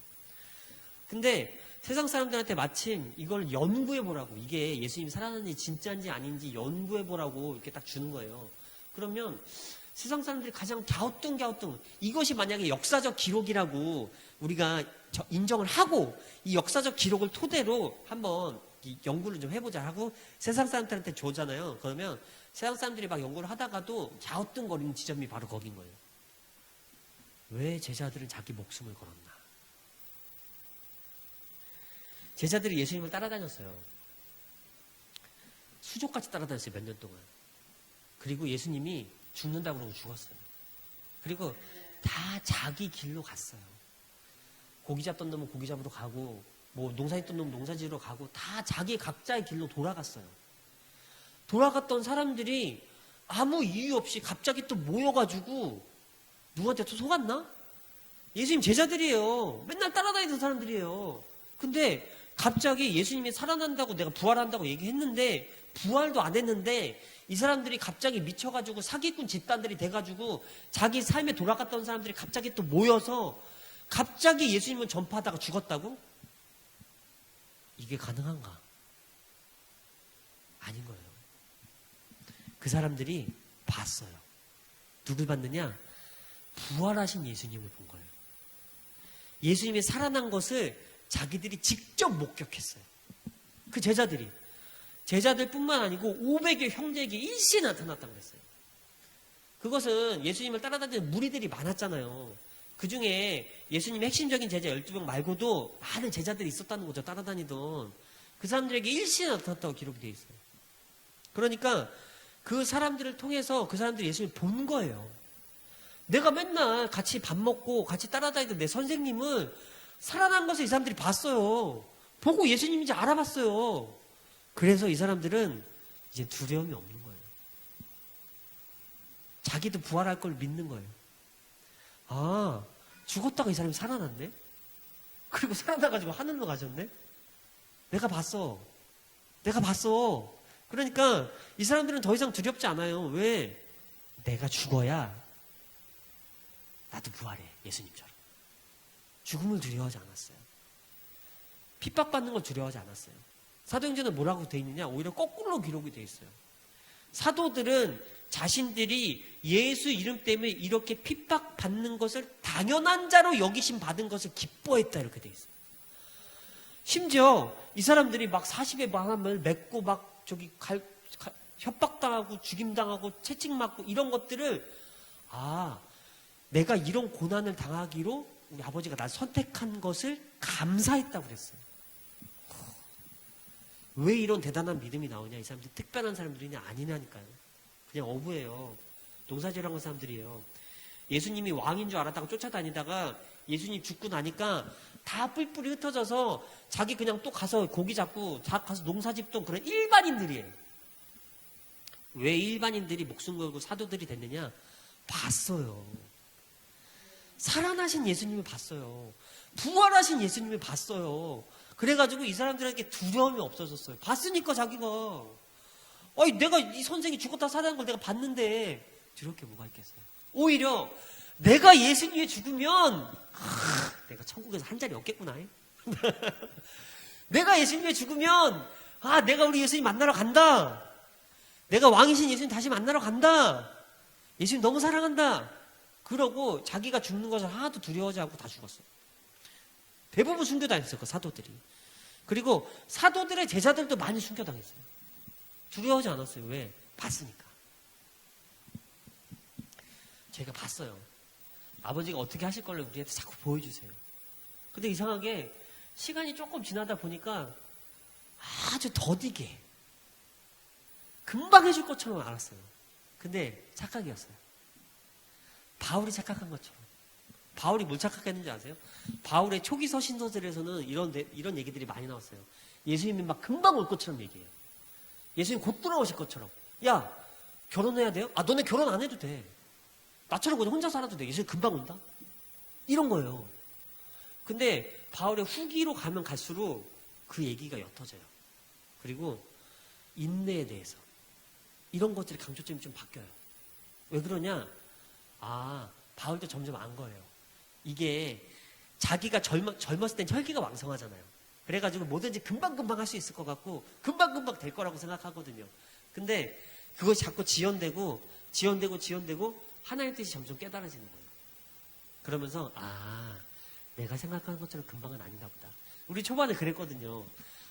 Speaker 1: 근데 세상 사람들한테 마침 이걸 연구해보라고, 이게 예수님이 살아났는지 진짜인지 아닌지 연구해보라고 이렇게 딱 주는 거예요. 그러면 세상 사람들이 가장 갸우뚱 이것이 만약에 역사적 기록이라고 우리가 인정을 하고 이 역사적 기록을 토대로 한번 연구를 좀 해보자 하고 세상 사람들한테 줘잖아요. 그러면 세상 사람들이 막 연구를 하다가도 갸우뚱거리는 지점이 바로 거긴 거예요. 왜 제자들은 자기 목숨을 걸었나? 제자들이 예수님을 따라다녔어요. 수족같이 따라다녔어요. 몇 년 동안. 그리고 예수님이 죽는다고 그러고 죽었어요. 그리고 다 자기 길로 갔어요. 고기 잡던 놈은 고기 잡으러 가고, 뭐 농사 짓던 놈은 농사 지으러 가고, 다 자기 각자의 길로 돌아갔어요. 돌아갔던 사람들이 아무 이유 없이 갑자기 또 모여가지고 누구한테 또 속았나? 예수님 제자들이에요. 맨날 따라다니던 사람들이에요. 근데 갑자기 예수님이 살아난다고, 내가 부활한다고 얘기했는데 부활도 안 했는데 이 사람들이 갑자기 미쳐가지고 사기꾼 집단들이 돼가지고 자기 삶에 돌아갔던 사람들이 갑자기 또 모여서 갑자기 예수님을 전파하다가 죽었다고? 이게 가능한가? 아닌 거예요. 그 사람들이 봤어요. 누굴 봤느냐? 부활하신 예수님을 본 거예요. 예수님이 살아난 것을 자기들이 직접 목격했어요. 그 제자들뿐만 아니고 500여 형제에게 일시에 나타났다고 그랬어요. 그것은 예수님을 따라다니는 무리들이 많았잖아요. 그 중에 예수님의 핵심적인 제자 12명 말고도 많은 제자들이 있었다는 거죠. 따라다니던. 그 사람들에게 일시에 나타났다고 기록이 되어 있어요. 그러니까 그 사람들을 통해서 그 사람들이 예수님을 본 거예요. 내가 맨날 같이 밥 먹고 같이 따라다니던 내 선생님을 살아난 것을 이 사람들이 봤어요. 보고 예수님인지 알아봤어요. 그래서 이 사람들은 이제 두려움이 없는 거예요. 자기도 부활할 걸 믿는 거예요. 아, 죽었다가 이 사람이 살아났네? 그리고 살아나가지고 하늘로 가셨네? 내가 봤어. 그러니까 이 사람들은 더 이상 두렵지 않아요. 왜? 내가 죽어야 나도 부활해. 예수님처럼. 죽음을 두려워하지 않았어요. 핍박받는 걸 두려워하지 않았어요. 사도행전은 뭐라고 돼 있느냐? 오히려 거꾸로 기록이 돼 있어요. 사도들은 자신들이 예수 이름 때문에 이렇게 핍박받는 것을 당연한 자로 여기심 받은 것을 기뻐했다 이렇게 돼 있어요. 심지어 이 사람들이 막 40의 마음을 맺고 막 협박당하고 죽임당하고 채찍맞고 이런 것들을 내가 이런 고난을 당하기로 우리 아버지가 날 선택한 것을 감사했다고 그랬어요. 왜 이런 대단한 믿음이 나오냐? 이 사람들이 특별한 사람들이냐? 아니냐니까요. 그냥 어부예요. 농사지으러 간 사람들이에요. 예수님이 왕인 줄 알았다가 쫓아다니다가 예수님 죽고 나니까 다 뿔뿔이 흩어져서 자기 그냥 또 가서 고기 잡고 가서 농사 짓던 그런 일반인들이에요. 왜 일반인들이 목숨 걸고 사도들이 됐느냐? 봤어요. 살아나신 예수님을 봤어요. 부활하신 예수님을 봤어요. 그래가지고 이 사람들에게 두려움이 없어졌어요. 봤으니까 자기가. 내가 이 선생이 죽었다 살아난 걸 내가 봤는데 저렇게 뭐가 있겠어요. 오히려 내가 예수님이 죽으면 내가 천국에서 한 자리 없겠구나. 내가 예수님이 죽으면 내가 우리 예수님 만나러 간다. 내가 왕이신 예수님 다시 만나러 간다. 예수님 너무 사랑한다. 그러고 자기가 죽는 것을 하나도 두려워하지 않고 다 죽었어요. 대부분 순교당했어요. 그 사도들이. 그리고 사도들의 제자들도 많이 순교당했어요. 두려워하지 않았어요. 왜? 봤으니까. 제가 봤어요. 아버지가 어떻게 하실 걸 우리한테 자꾸 보여주세요. 근데 이상하게 시간이 조금 지나다 보니까 아주 더디게 금방 해줄 것처럼 알았어요. 근데 착각이었어요. 바울이 착각한 것처럼. 바울이 뭘 착각했는지 아세요? 바울의 초기 서신서들에서는 이런 얘기들이 많이 나왔어요. 예수님이 막 금방 올 것처럼 얘기해요. 예수님 곧 돌아오실 것처럼. 야, 결혼해야 돼요? 너네 결혼 안 해도 돼. 나처럼 그냥 혼자 살아도 돼. 예수님 금방 온다. 이런 거예요. 근데 바울의 후기로 가면 갈수록 그 얘기가 옅어져요. 그리고 인내에 대해서 이런 것들이 강조점이 좀 바뀌어요. 왜 그러냐? 바울도 점점 안 거예요. 이게 자기가 젊었을 땐 혈기가 왕성하잖아요. 그래가지고 뭐든지 금방금방 할 수 있을 것 같고 금방금방 될 거라고 생각하거든요. 근데 그것이 자꾸 지연되고 하나님 뜻이 점점 깨달아지는 거예요. 그러면서 내가 생각하는 것처럼 금방은 아닌가 보다. 우리 초반에 그랬거든요.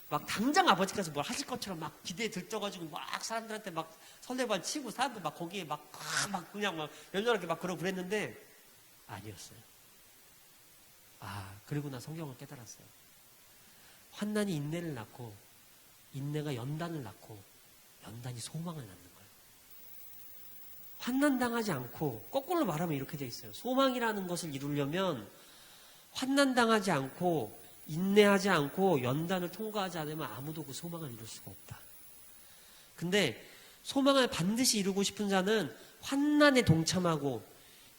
Speaker 1: 막 당장 아버지께서 뭘 하실 것처럼 막 기대에 들떠가지고 막 사람들한테 막 설레발 치고 사람들 막 거기에 막 그냥 막 열렬하게 막 그랬는데 아니었어요. 그리고 나 성경을 깨달았어요. 환난이 인내를 낳고 인내가 연단을 낳고 연단이 소망을 낳는 거예요. 환난당하지 않고 거꾸로 말하면 이렇게 돼 있어요. 소망이라는 것을 이루려면 환난당하지 않고 인내하지 않고 연단을 통과하지 않으면 아무도 그 소망을 이룰 수가 없다. 근데 소망을 반드시 이루고 싶은 자는 환난에 동참하고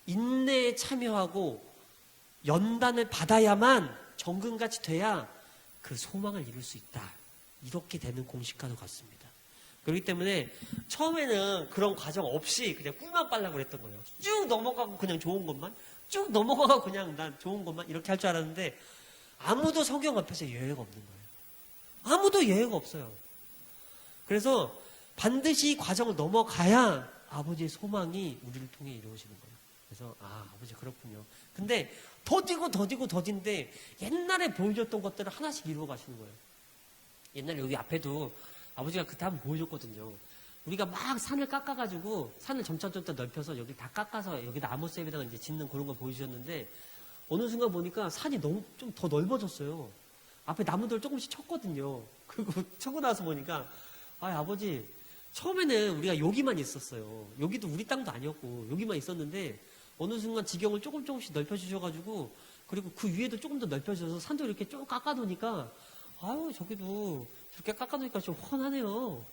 Speaker 1: 인내에 참여하고 연단을 받아야만 정금같이 돼야 그 소망을 이룰 수 있다. 이렇게 되는 공식과도 같습니다. 그렇기 때문에 처음에는 그런 과정 없이 그냥 꿀만 빨라고 그랬던 거예요. 쭉 넘어가고 그냥 좋은 것만, 쭉 넘어가고 그냥 난 좋은 것만 이렇게 할 줄 알았는데 아무도 성경 앞에서 예외가 없는 거예요. 아무도 예외가 없어요. 그래서 반드시 이 과정을 넘어가야 아버지의 소망이 우리를 통해 이루어지는 거예요. 그래서 아버지 그렇군요. 근데 더디는데 옛날에 보여줬던 것들을 하나씩 이루어 가시는 거예요. 옛날에 여기 앞에도 아버지가 그때 한번 보여줬거든요. 우리가 막 산을 깎아가지고 산을 점점 넓혀서 여기 다 깎아서 여기다 아모스에다가 이제 짓는 그런 걸 보여주셨는데 어느 순간 보니까 산이 너무 좀 더 넓어졌어요. 앞에 나무들 조금씩 쳤거든요. 그리고 쳐고 나서 보니까 아버지 처음에는 우리가 여기만 있었어요. 여기도 우리 땅도 아니었고 여기만 있었는데 어느 순간 지경을 조금씩 넓혀주셔가지고 그리고 그 위에도 조금 더 넓혀져서 산도 이렇게 쭉 깎아놓으니까 저기도 저렇게 깎아놓으니까 좀 훤하네요.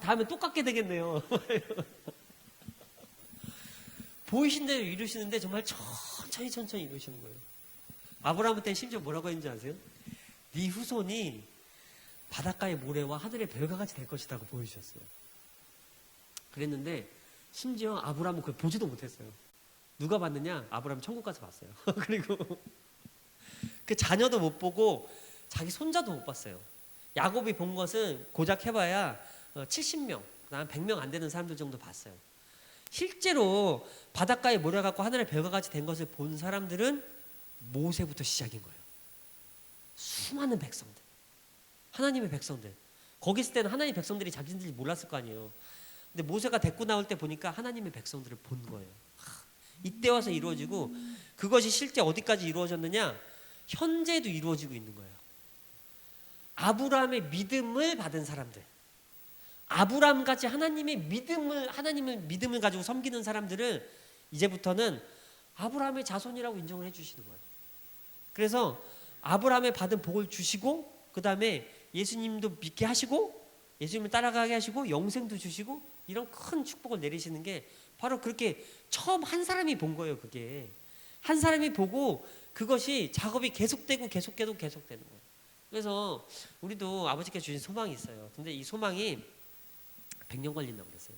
Speaker 1: 다음에 또 깎게 되겠네요. 보이신 대로 이루시는데 정말 천천히 이루시는 거예요. 아브라함한테 심지어 뭐라고 했는지 아세요? 네 후손이 바닷가의 모래와 하늘의 별과 같이 될 것이라고 보여주셨어요. 그랬는데 심지어 아브라함은 그걸 보지도 못했어요. 누가 봤느냐? 아브라함 천국 가서 봤어요. 그리고 그 자녀도 못 보고 자기 손자도 못 봤어요. 야곱이 본 것은 고작 해봐야 70명, 그다음 100명 안 되는 사람들 정도 봤어요. 실제로 바닷가에 모래갖고 하늘의 별과 같이 된 것을 본 사람들은 모세부터 시작인 거예요. 수많은 백성들, 하나님의 백성들. 거기 있을 때는 하나님의 백성들이 자기들이 몰랐을 거 아니에요. 근데 모세가 데리고 나올 때 보니까 하나님의 백성들을 본 거예요. 이때 와서 이루어지고 그것이 실제 어디까지 이루어졌느냐? 현재도 이루어지고 있는 거예요. 아브라함의 믿음을 받은 사람들, 아브라함같이 하나님의 믿음을 가지고 섬기는 사람들은 이제부터는 아브라함의 자손이라고 인정을 해주시는 거예요. 그래서 아브라함의 받은 복을 주시고 그 다음에 예수님도 믿게 하시고 예수님을 따라가게 하시고 영생도 주시고 이런 큰 축복을 내리시는 게 바로 그렇게 처음 한 사람이 본 거예요. 그게 한 사람이 보고 그것이 작업이 계속되는 거예요. 그래서 우리도 아버지께 주신 소망이 있어요. 근데 이 소망이 100년 걸린다고 그랬어요.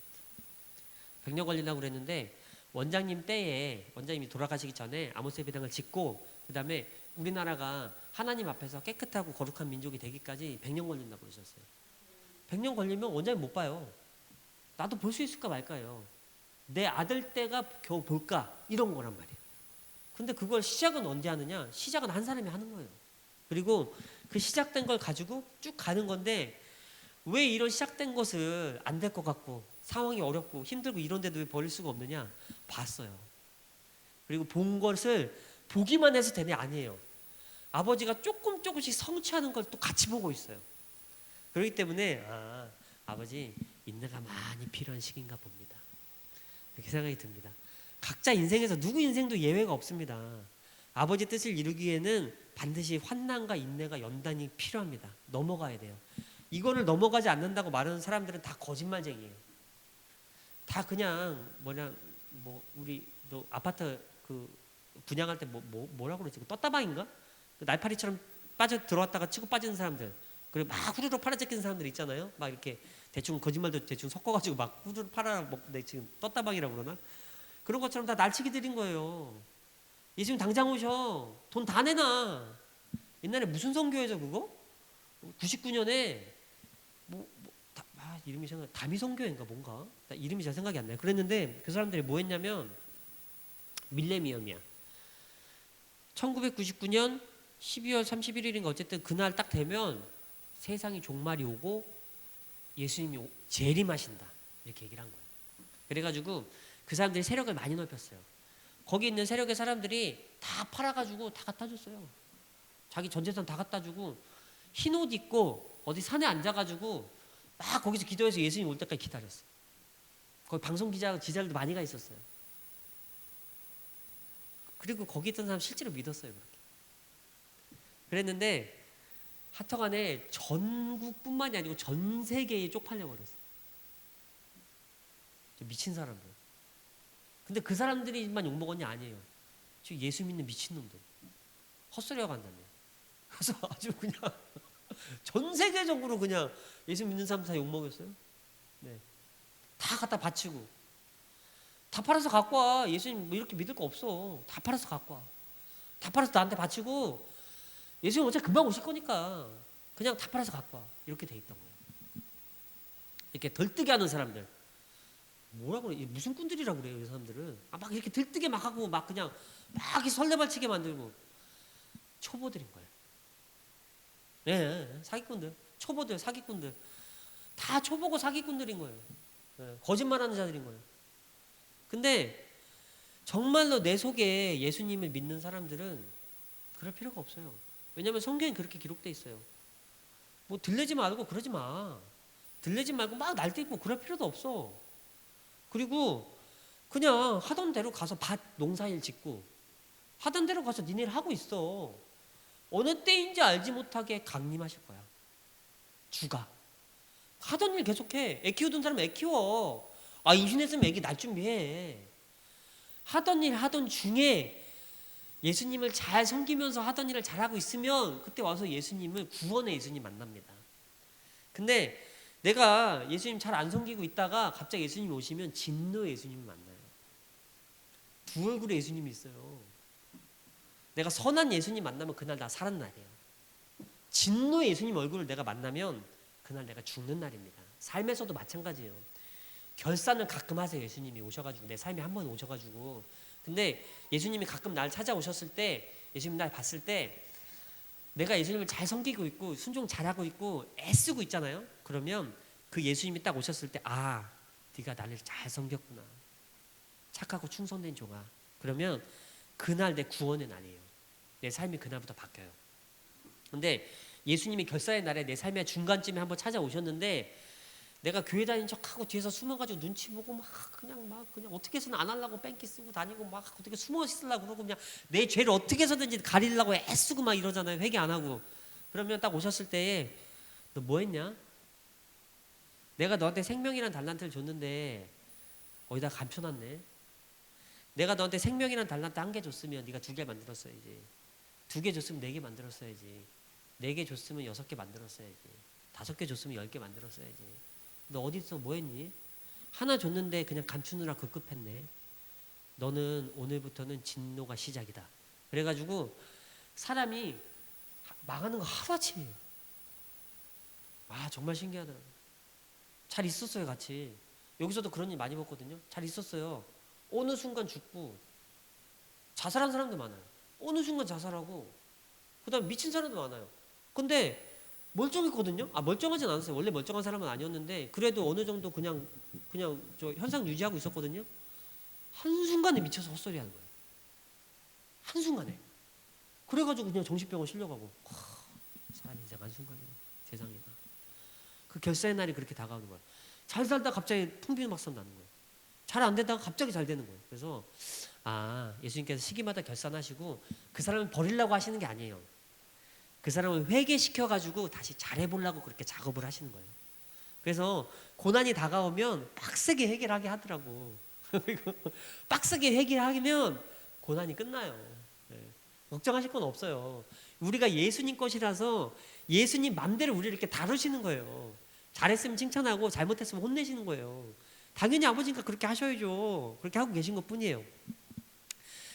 Speaker 1: 100년 걸린다고 그랬는데 원장님 때에 원장님이 돌아가시기 전에 아모스 예배당을 짓고 그 다음에 우리나라가 하나님 앞에서 깨끗하고 거룩한 민족이 되기까지 100년 걸린다고 그러셨어요. 100년 걸리면 원장님 못 봐요. 나도 볼 수 있을까 말까요. 내 아들 때가 겨우 볼까 이런 거란 말이에요. 근데 그걸 시작은 언제 하느냐? 시작은 한 사람이 하는 거예요. 그리고 그 시작된 걸 가지고 쭉 가는 건데 왜 이런 시작된 것을 안 될 것 같고 상황이 어렵고 힘들고 이런데도 왜 버릴 수가 없느냐? 봤어요. 그리고 본 것을 보기만 해서 되냐? 아니에요. 아버지가 조금씩 성취하는 걸 또 같이 보고 있어요. 그렇기 때문에 아버지 인내가 많이 필요한 시기인가 봅니다. 그렇게 생각이 듭니다. 각자 인생에서 누구 인생도 예외가 없습니다. 아버지 뜻을 이루기에는 반드시 환난과 인내가 연단이 필요합니다. 넘어가야 돼요. 이거를 넘어가지 않는다고 말하는 사람들은 다 거짓말쟁이에요. 다 그냥 우리 너 아파트 그 분양할 때 뭐라고 그러지? 떴다방인가? 그 날파리처럼 빠져 들어왔다가 치고 빠지는 사람들. 그리고 막 후루룩 팔아제끼는 사람들 있잖아요. 막 이렇게 대충 거짓말도 대충 섞어가지고 막 후루룩 팔아 먹고 내 지금 떴다방이라고 그러나? 그런 것처럼 다 날치기 들인 거예요. 예수님 당장 오셔. 돈 다 내놔. 옛날에 무슨 선교회죠 그거? 99년에 이름이 생각 다미선교회인가 뭔가 나 이름이 잘 생각이 안 나요. 그랬는데 그 사람들이 뭐 했냐면 밀레니엄이야. 1999년 12월 31일인가 어쨌든 그날 딱 되면 세상이 종말이 오고 예수님이 재림하신다 이렇게 얘기를 한 거예요. 그래가지고 그 사람들이 세력을 많이 넓혔어요. 거기 있는 세력의 사람들이 다 팔아가지고 다 갖다 줬어요. 자기 전 재산 다 갖다 주고 흰 옷 입고 어디 산에 앉아가지고 막 거기서 기도해서 예수님 올 때까지 기다렸어요. 거기 방송 기자들도 많이 가 있었어요. 그리고 거기 있던 사람 실제로 믿었어요. 그렇게. 그랬는데 하여튼간에 전국뿐만이 아니고 전 세계에 쪽팔려 버렸어요. 미친 사람들. 근데 그 사람들이만 욕먹었냐? 아니에요. 지금 예수 믿는 미친놈들. 헛소리하고 한다며. 그래서 아주 그냥 전 세계적으로 그냥 예수 믿는 사람 다 욕먹였어요. 네. 다 갖다 바치고 다 팔아서 갖고 와. 예수님 뭐 이렇게 믿을 거 없어. 다 팔아서 갖고 와. 다 팔아서 나한테 바치고 예수님 어차피 금방 오실 거니까 그냥 다 팔아서 갖고 와. 이렇게 돼 있던 거예요. 이렇게 덜뜨게 하는 사람들. 뭐라고 그래? 무슨 꾼들이라고 그래요, 이 사람들은. 막 이렇게 들뜨게 막 하고 막 그냥 막 이렇게 설레발치게 만들고 초보들인 거예요. 네, 사기꾼들, 초보들, 사기꾼들 다 초보고 사기꾼들인 거예요. 네, 거짓말하는 자들인 거예요. 근데 정말로 내 속에 예수님을 믿는 사람들은 그럴 필요가 없어요. 왜냐하면 성경에 그렇게 기록돼 있어요. 뭐 들리지 말고 그러지 마. 들리지 말고 막 날뛰고 그럴 필요도 없어. 그리고 그냥 하던 대로 가서 밭 농사일 짓고 하던 대로 가서 니네 일 하고 있어. 어느 때인지 알지 못하게 강림하실 거야. 주가. 하던 일 계속해. 애 키우던 사람은 애 키워. 임신했으면 애기 낳을 준비해. 하던 일 하던 중에 예수님을 잘 섬기면서 하던 일을 잘하고 있으면 그때 와서 예수님을 구원의 예수님 만납니다. 근데 내가 예수님 잘 안 섬기고 있다가 갑자기 예수님이 오시면 진노의 예수님을 만나요. 두 얼굴의 예수님이 있어요. 내가 선한 예수님 만나면 그날 나 사는 날이에요. 진노의 예수님 얼굴을 내가 만나면 그날 내가 죽는 날입니다. 삶에서도 마찬가지예요. 결산을 가끔 하세요. 예수님이 오셔가지고 내 삶에 한 번 오셔가지고. 근데 예수님이 가끔 날 찾아오셨을 때 예수님 날 봤을 때 내가 예수님을 잘 섬기고 있고 순종 잘하고 있고 애쓰고 있잖아요. 그러면 그 예수님이 딱 오셨을 때 네가 나를 잘 섬겼구나. 착하고 충성된 종아. 그러면 그날 내 구원의 날이에요. 내 삶이 그날부터 바뀌어요. 근데 예수님이 결산의 날에 내 삶의 중간쯤에 한번 찾아오셨는데 내가 교회 다니는 척하고 뒤에서 숨어가지고 눈치 보고 그냥 어떻게 해서는 안 하려고 뺑기 쓰고 다니고 막 어떻게 숨어 있으려고 그러고 그냥 내 죄를 어떻게 해서든지 가리려고 애쓰고 막 이러잖아요. 회개 안 하고. 그러면 딱 오셨을 때에 너 뭐 했냐? 내가 너한테 생명이란 달란트를 줬는데 어디다 감춰놨네. 내가 너한테 생명이란 달란트 1개 줬으면 네가 2개 만들었어야지. 2개 줬으면 4개 만들었어야지. 4개 줬으면 6개 만들었어야지. 5개 줬으면 10개 만들었어야지. 너 어디서 뭐 했니? 하나 줬는데 그냥 감추느라 급급했네. 너는 오늘부터는 진노가 시작이다. 그래가지고 사람이 망하는 거 하루아침이에요. 정말 신기하더라고요. 잘 있었어요, 같이. 여기서도 그런 일 많이 봤거든요. 잘 있었어요. 어느 순간 죽고 자살한 사람도 많아요. 어느 순간 자살하고 그다음 미친 사람도 많아요. 근데 멀쩡했거든요. 멀쩡하진 않았어요. 원래 멀쩡한 사람은 아니었는데 그래도 어느 정도 그냥 저 현상 유지하고 있었거든요. 한순간에 미쳐서 헛소리하는 거예요. 한순간에. 그래가지고 그냥 정신병원 실려가고 사람 인생 한순간이네. 세상에나. 그 결사의 날이 그렇게 다가오는 거예요. 잘 살다 갑자기 풍비박산 나는 거예요. 잘 안 되다가 갑자기 잘 되는 거예요. 그래서 예수님께서 시기마다 결산하시고 그 사람을 버리려고 하시는 게 아니에요. 그 사람을 회개시켜가지고 다시 잘해보려고 그렇게 작업을 하시는 거예요. 그래서 고난이 다가오면 빡세게 해결하게 하더라고. 빡세게 해결하면 고난이 끝나요. 네. 걱정하실 건 없어요. 우리가 예수님 것이라서 예수님 맘대로 우리를 이렇게 다루시는 거예요. 잘했으면 칭찬하고 잘못했으면 혼내시는 거예요. 당연히 아버지니까 그렇게 하셔야죠. 그렇게 하고 계신 것 뿐이에요.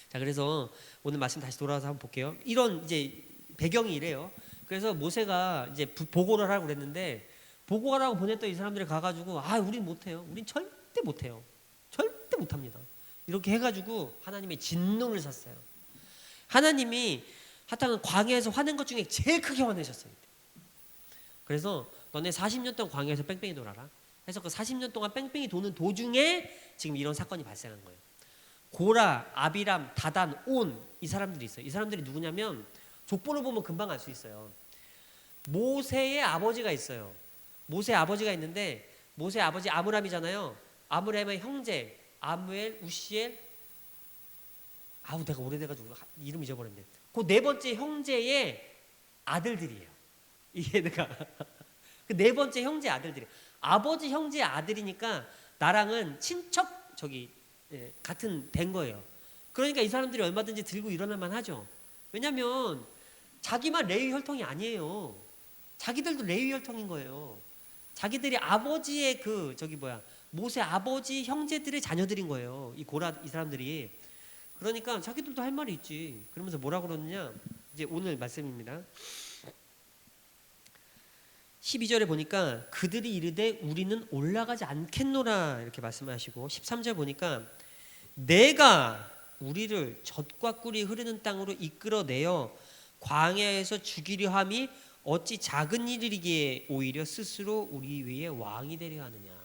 Speaker 1: 자, 그래서 오늘 말씀 다시 돌아와서 한번 볼게요. 이런 이제 배경이 이래요. 그래서 모세가 이제 보고를 하라고 그랬는데, 보고하라고 보냈던 이 사람들이 가가지고 우린 못해요. 우린 절대 못해요. 절대 못합니다. 이렇게 해가지고 하나님의 진노를 샀어요. 하나님이 하여튼 광야에서 화낸 것 중에 제일 크게 화내셨어요. 그래서 너네 40년 동안 광야에서 뺑뺑이 돌아라. 그래서 그 40년 동안 뺑뺑이 도는 도중에 지금 이런 사건이 발생한 거예요. 고라, 아비람, 다단, 온, 이 사람들이 있어요. 이 사람들이 누구냐면 족보를 보면 금방 알 수 있어요. 모세의 아버지가 있어요. 모세의 아버지가 있는데, 모세의 아버지 아므람이잖아요. 아므람의 형제 아무엘, 우시엘, 내가 오래돼가지고 이름 잊어버렸네. 그 네 번째 형제의 아들들이에요. 이게 내가 그 네 번째 형제 아들들이, 아버지 형제 아들이니까 나랑은 친척 같은 된 거예요. 그러니까 이 사람들이 얼마든지 들고 일어날 만하죠. 왜냐하면 자기만 레위 혈통이 아니에요. 자기들도 레위 혈통인 거예요. 자기들이 아버지의 모세 아버지 형제들의 자녀들인 거예요. 이 사람들이. 그러니까 자기들도 할 말이 있지. 그러면서 뭐라 그러느냐? 이제 오늘 말씀입니다. 12절에 보니까 그들이 이르되 우리는 올라가지 않겠노라 이렇게 말씀하시고, 13절 보니까 내가 우리를 젖과 꿀이 흐르는 땅으로 이끌어내어 광야에서 죽이려 함이 어찌 작은 일이기에 오히려 스스로 우리 위에 왕이 되려 하느냐.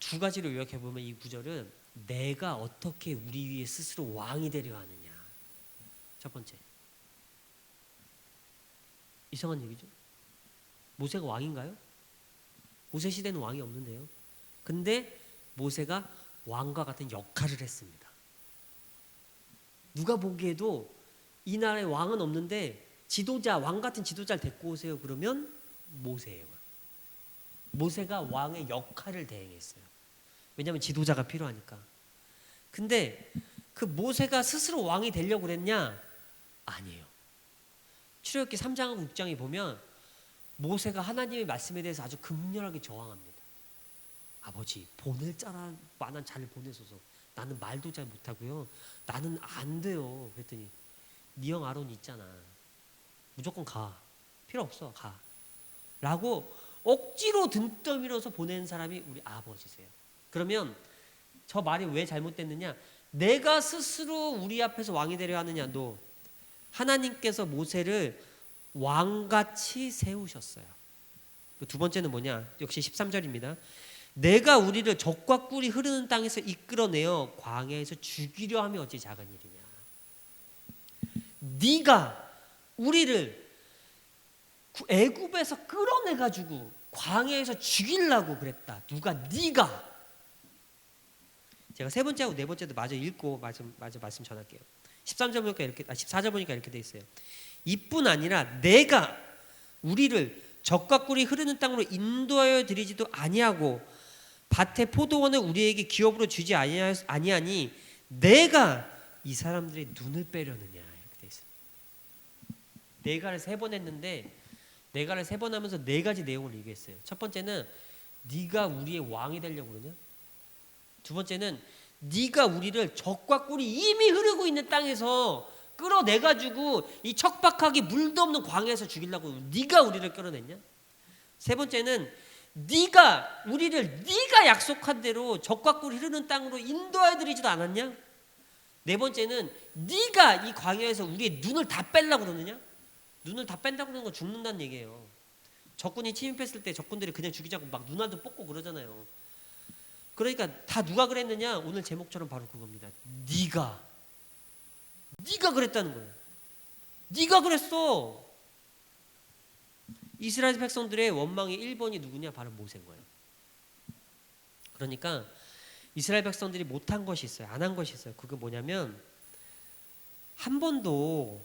Speaker 1: 두 가지로 요약해 보면 이 구절은 내가 어떻게 우리 위에 스스로 왕이 되려 하느냐. 첫 번째, 이상한 얘기죠. 모세가 왕인가요? 모세 시대는 왕이 없는데요. 근데 모세가 왕과 같은 역할을 했습니다. 누가 보기에도 이 나라에 왕은 없는데 왕 같은 지도자를 데리고 오세요. 그러면 모세예요. 모세가 왕의 역할을 대행했어요. 왜냐하면 지도자가 필요하니까. 근데 그 모세가 스스로 왕이 되려고 그랬냐? 아니에요. 출애굽기 3장하고 6장에 보면 모세가 하나님의 말씀에 대해서 아주 극렬하게 저항합니다. 아버지, 보낼 만한 자를 보내소서. 나는 말도 잘 못하고요. 나는 안 돼요. 그랬더니 네 형 아론 있잖아. 무조건 가. 필요 없어. 가. 라고 억지로 등 떠밀어서 보낸 사람이 우리 아버지세요. 그러면 저 말이 왜 잘못됐느냐? 내가 스스로 우리 앞에서 왕이 되려 하느냐? 하나님께서 모세를 왕같이 세우셨어요. 두 번째는 뭐냐? 역시 13절입니다. 내가 우리를 젖과 꿀이 흐르는 땅에서 이끌어내어 광야에서 죽이려 하면 어찌 작은 일이냐. 네가 우리를 애굽에서 끌어내가지고 광야에서 죽이려고 그랬다. 누가? 네가. 제가 세 번째하고 네 번째도 마저 읽고 말씀 전할게요. 13절 보니까 14절 보니까 이렇게 돼 있어요. 이뿐 아니라 내가 우리를 젖과 꿀이 흐르는 땅으로 인도하여 드리지도 아니하고 밭의 포도원을 우리에게 기업으로 주지 아니하니 내가 이 사람들의 눈을 빼려느냐. 이렇게 돼 있어요. 내가를 세 번 했는데 내가를 세 번 하면서 네 가지 내용을 얘기했어요. 첫 번째는 네가 우리의 왕이 되려고 그러냐? 두 번째는 네가 우리를 젖과 꿀이 이미 흐르고 있는 땅에서 끌어내가지고 이 척박하게 물도 없는 광야에서 죽이려고 네가 우리를 끌어냈냐? 세 번째는 네가 약속한 대로 젖과 꿀이 흐르는 땅으로 인도해드리지도 않았냐? 네 번째는 네가 이 광야에서 우리의 눈을 다 빼려고 그러느냐? 눈을 다 뺀다고 하는 건 죽는다는 얘기예요. 적군이 침입했을 때 적군들이 그냥 죽이자고 막 눈알도 뽑고 그러잖아요. 그러니까 다 누가 그랬느냐? 오늘 제목처럼 바로 그겁니다. 네가 그랬다는 거예요. 네가 그랬어. 이스라엘 백성들의 원망의 1번이 누구냐? 바로 모세인 거예요. 그러니까 이스라엘 백성들이 못한 것이 있어요. 안 한 것이 있어요. 그게 뭐냐면 한 번도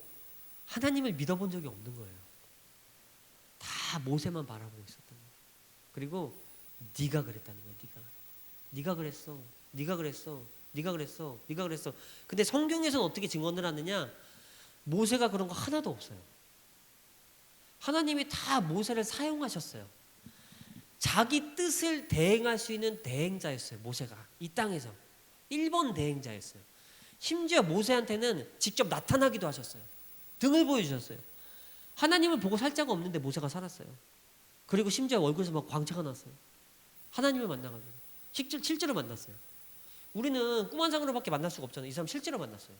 Speaker 1: 하나님을 믿어본 적이 없는 거예요. 다 모세만 바라보고 있었던 거예요. 그리고 네가 그랬다는 거예요. 네가 그랬어. 네가 그랬어. 네가 그랬어. 네가 그랬어. 근데 성경에서는 어떻게 증언을 하느냐? 모세가 그런 거 하나도 없어요. 하나님이 다 모세를 사용하셨어요. 자기 뜻을 대행할 수 있는 대행자였어요. 모세가 이 땅에서 1번 대행자였어요. 심지어 모세한테는 직접 나타나기도 하셨어요. 등을 보여주셨어요. 하나님을 보고 살 자가 없는데 모세가 살았어요. 그리고 심지어 얼굴에서 막 광채가 났어요. 하나님을 만나가지고 실제로 만났어요. 우리는 꿈 환상으로밖에 만날 수가 없잖아요. 이 사람 실제로 만났어요.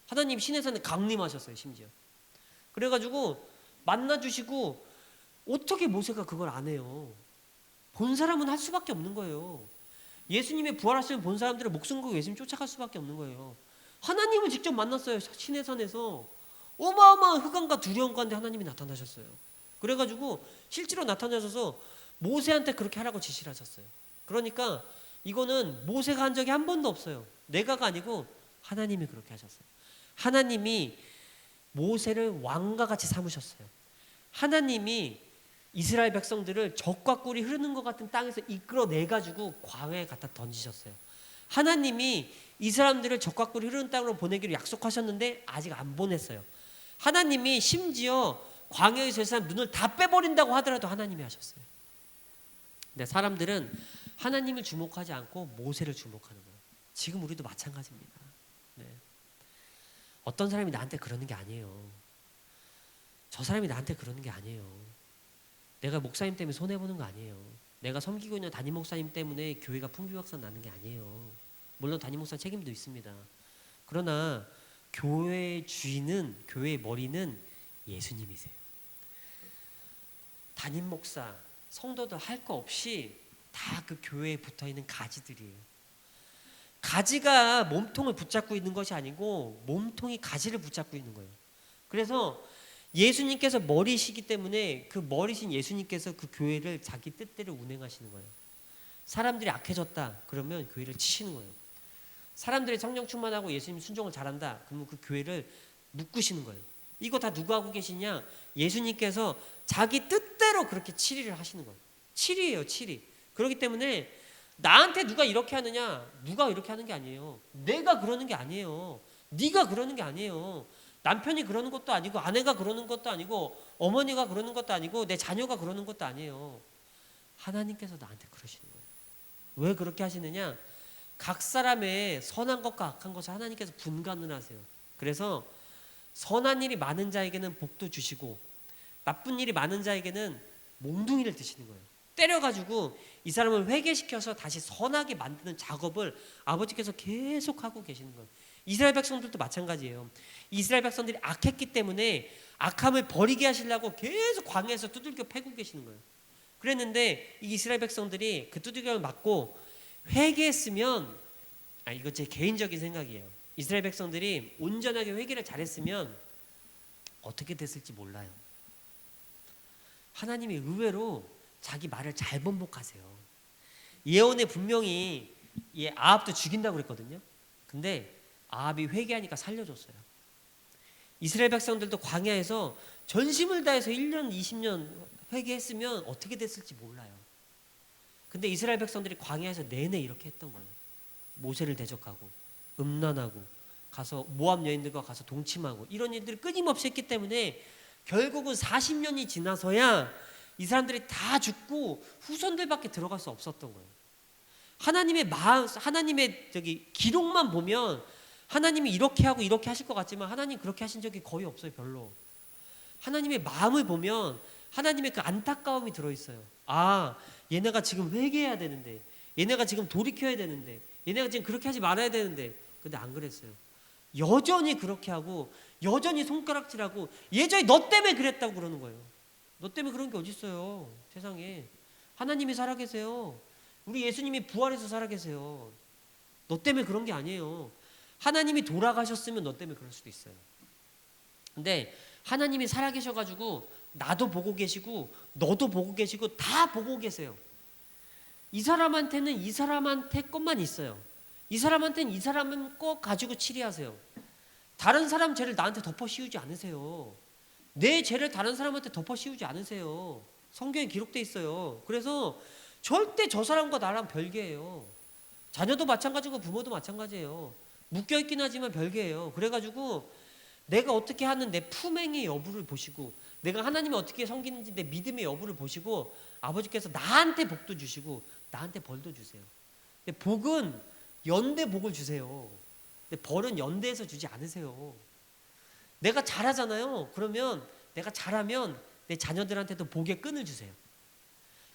Speaker 1: 하나님 신의 산에 강림하셨어요. 심지어. 그래가지고 만나주시고 어떻게 모세가 그걸 안 해요? 본 사람은 할 수밖에 없는 거예요. 예수님의 부활하시면 본 사람들은 목숨 걸고 예수님 쫓아갈 수밖에 없는 거예요. 하나님을 직접 만났어요. 신의 산에서. 어마어마한 흑암과 두려움 가운데 하나님이 나타나셨어요. 그래가지고 실제로 나타나셔서 모세한테 그렇게 하라고 지시를 하셨어요. 그러니까 이거는 모세가 한 적이 한 번도 없어요. 내가가 아니고 하나님이 그렇게 하셨어요. 하나님이 모세를 왕과 같이 삼으셨어요. 하나님이 이스라엘 백성들을 적과 꿀이 흐르는 것 같은 땅에서 이끌어내가지고 광야에 갖다 던지셨어요. 하나님이 이 사람들을 적과 꿀이 흐르는 땅으로 보내기로 약속하셨는데 아직 안 보냈어요. 하나님이 심지어 광야에서 이 사람 눈을 다 빼버린다고 하더라도 하나님이 하셨어요. 근데 사람들은 하나님을 주목하지 않고 모세를 주목하는 거예요. 지금 우리도 마찬가지입니다. 네. 어떤 사람이 나한테 그러는 게 아니에요. 저 사람이 나한테 그러는 게 아니에요. 내가 목사님 때문에 손해보는 거 아니에요. 내가 섬기고 있는 담임 목사님 때문에 교회가 풍비박산 나는 게 아니에요. 물론 담임 목사 책임도 있습니다. 그러나 교회의 주인은, 교회의 머리는 예수님이세요. 담임 목사, 성도들 할 거 없이 다 그 교회에 붙어있는 가지들이에요. 가지가 몸통을 붙잡고 있는 것이 아니고 몸통이 가지를 붙잡고 있는 거예요. 그래서 예수님께서 머리시기 때문에 그 머리신 예수님께서 그 교회를 자기 뜻대로 운행하시는 거예요. 사람들이 악해졌다 그러면 교회를 치시는 거예요. 사람들이 성령 충만하고 예수님 순종을 잘한다 그러면 그 교회를 묶으시는 거예요. 이거 다 누가 하고 계시냐? 예수님께서 자기 뜻대로 그렇게 치리를 하시는 거예요. 치리예요, 치리. 그렇기 때문에 나한테 누가 이렇게 하느냐? 누가 이렇게 하는 게 아니에요. 내가 그러는 게 아니에요. 네가 그러는 게 아니에요. 남편이 그러는 것도 아니고 아내가 그러는 것도 아니고 어머니가 그러는 것도 아니고 내 자녀가 그러는 것도 아니에요. 하나님께서 나한테 그러시는 거예요. 왜 그렇게 하시느냐? 각 사람의 선한 것과 악한 것을 하나님께서 분간을 하세요. 그래서 선한 일이 많은 자에게는 복도 주시고 나쁜 일이 많은 자에게는 몽둥이를 드시는 거예요. 때려가지고 이 사람을 회개시켜서 다시 선하게 만드는 작업을 아버지께서 계속 하고 계시는 거예요. 이스라엘 백성들도 마찬가지예요. 이스라엘 백성들이 악했기 때문에 악함을 버리게 하시려고 계속 광야에서 두들겨 패고 계시는 거예요. 그랬는데 이 이스라엘 백성들이 그 두들겨를 맞고 회개했으면, 이거 제 개인적인 생각이에요. 이스라엘 백성들이 온전하게 회개를 잘했으면 어떻게 됐을지 몰라요. 하나님이 의외로 자기 말을 잘 번복하세요. 예언에 분명히 아합도 죽인다고 그랬거든요. 근데 아합이 회개하니까 살려줬어요. 이스라엘 백성들도 광야에서 전심을 다해서 1년, 20년 회개했으면 어떻게 됐을지 몰라요. 근데 이스라엘 백성들이 광야에서 내내 이렇게 했던 거예요. 모세를 대적하고 음란하고 가서 모압 여인들과 가서 동침하고 이런 일들을 끊임없이 했기 때문에 결국은 40년이 지나서야 이 사람들이 다 죽고 후손들밖에 들어갈 수 없었던 거예요. 하나님의 마음, 하나님의 기록만 보면 하나님이 이렇게 하고 이렇게 하실 것 같지만 하나님 그렇게 하신 적이 거의 없어요. 별로. 하나님의 마음을 보면 하나님의 그 안타까움이 들어있어요. 얘네가 지금 회개해야 되는데, 얘네가 지금 돌이켜야 되는데, 얘네가 지금 그렇게 하지 말아야 되는데, 근데 안 그랬어요. 여전히 그렇게 하고 여전히 손가락질하고 예전에 너 때문에 그랬다고 그러는 거예요. 너 때문에 그런 게 어디 있어요, 세상에. 하나님이 살아계세요. 우리 예수님이 부활해서 살아계세요. 너 때문에 그런 게 아니에요. 하나님이 돌아가셨으면 너 때문에 그럴 수도 있어요. 근데 하나님이 살아계셔가지고 나도 보고 계시고 너도 보고 계시고 다 보고 계세요. 이 사람한테는 이 사람한테 것만 있어요. 이 사람한테는 이 사람은 꼭 가지고 치리하세요. 다른 사람 죄를 나한테 덮어 씌우지 않으세요. 내 죄를 다른 사람한테 덮어 씌우지 않으세요. 성경에 기록돼 있어요. 그래서 절대 저 사람과 나랑 별개예요. 자녀도 마찬가지고 부모도 마찬가지예요. 묶여있긴 하지만 별개예요. 그래가지고 내가 어떻게 하는 내 품행의 여부를 보시고, 내가 하나님을 어떻게 섬기는지 내 믿음의 여부를 보시고, 아버지께서 나한테 복도 주시고 나한테 벌도 주세요. 근데 복은 연대 복을 주세요. 근데 벌은 연대에서 주지 않으세요. 내가 잘하잖아요. 그러면 내가 잘하면 내 자녀들한테도 복의 끈을 주세요.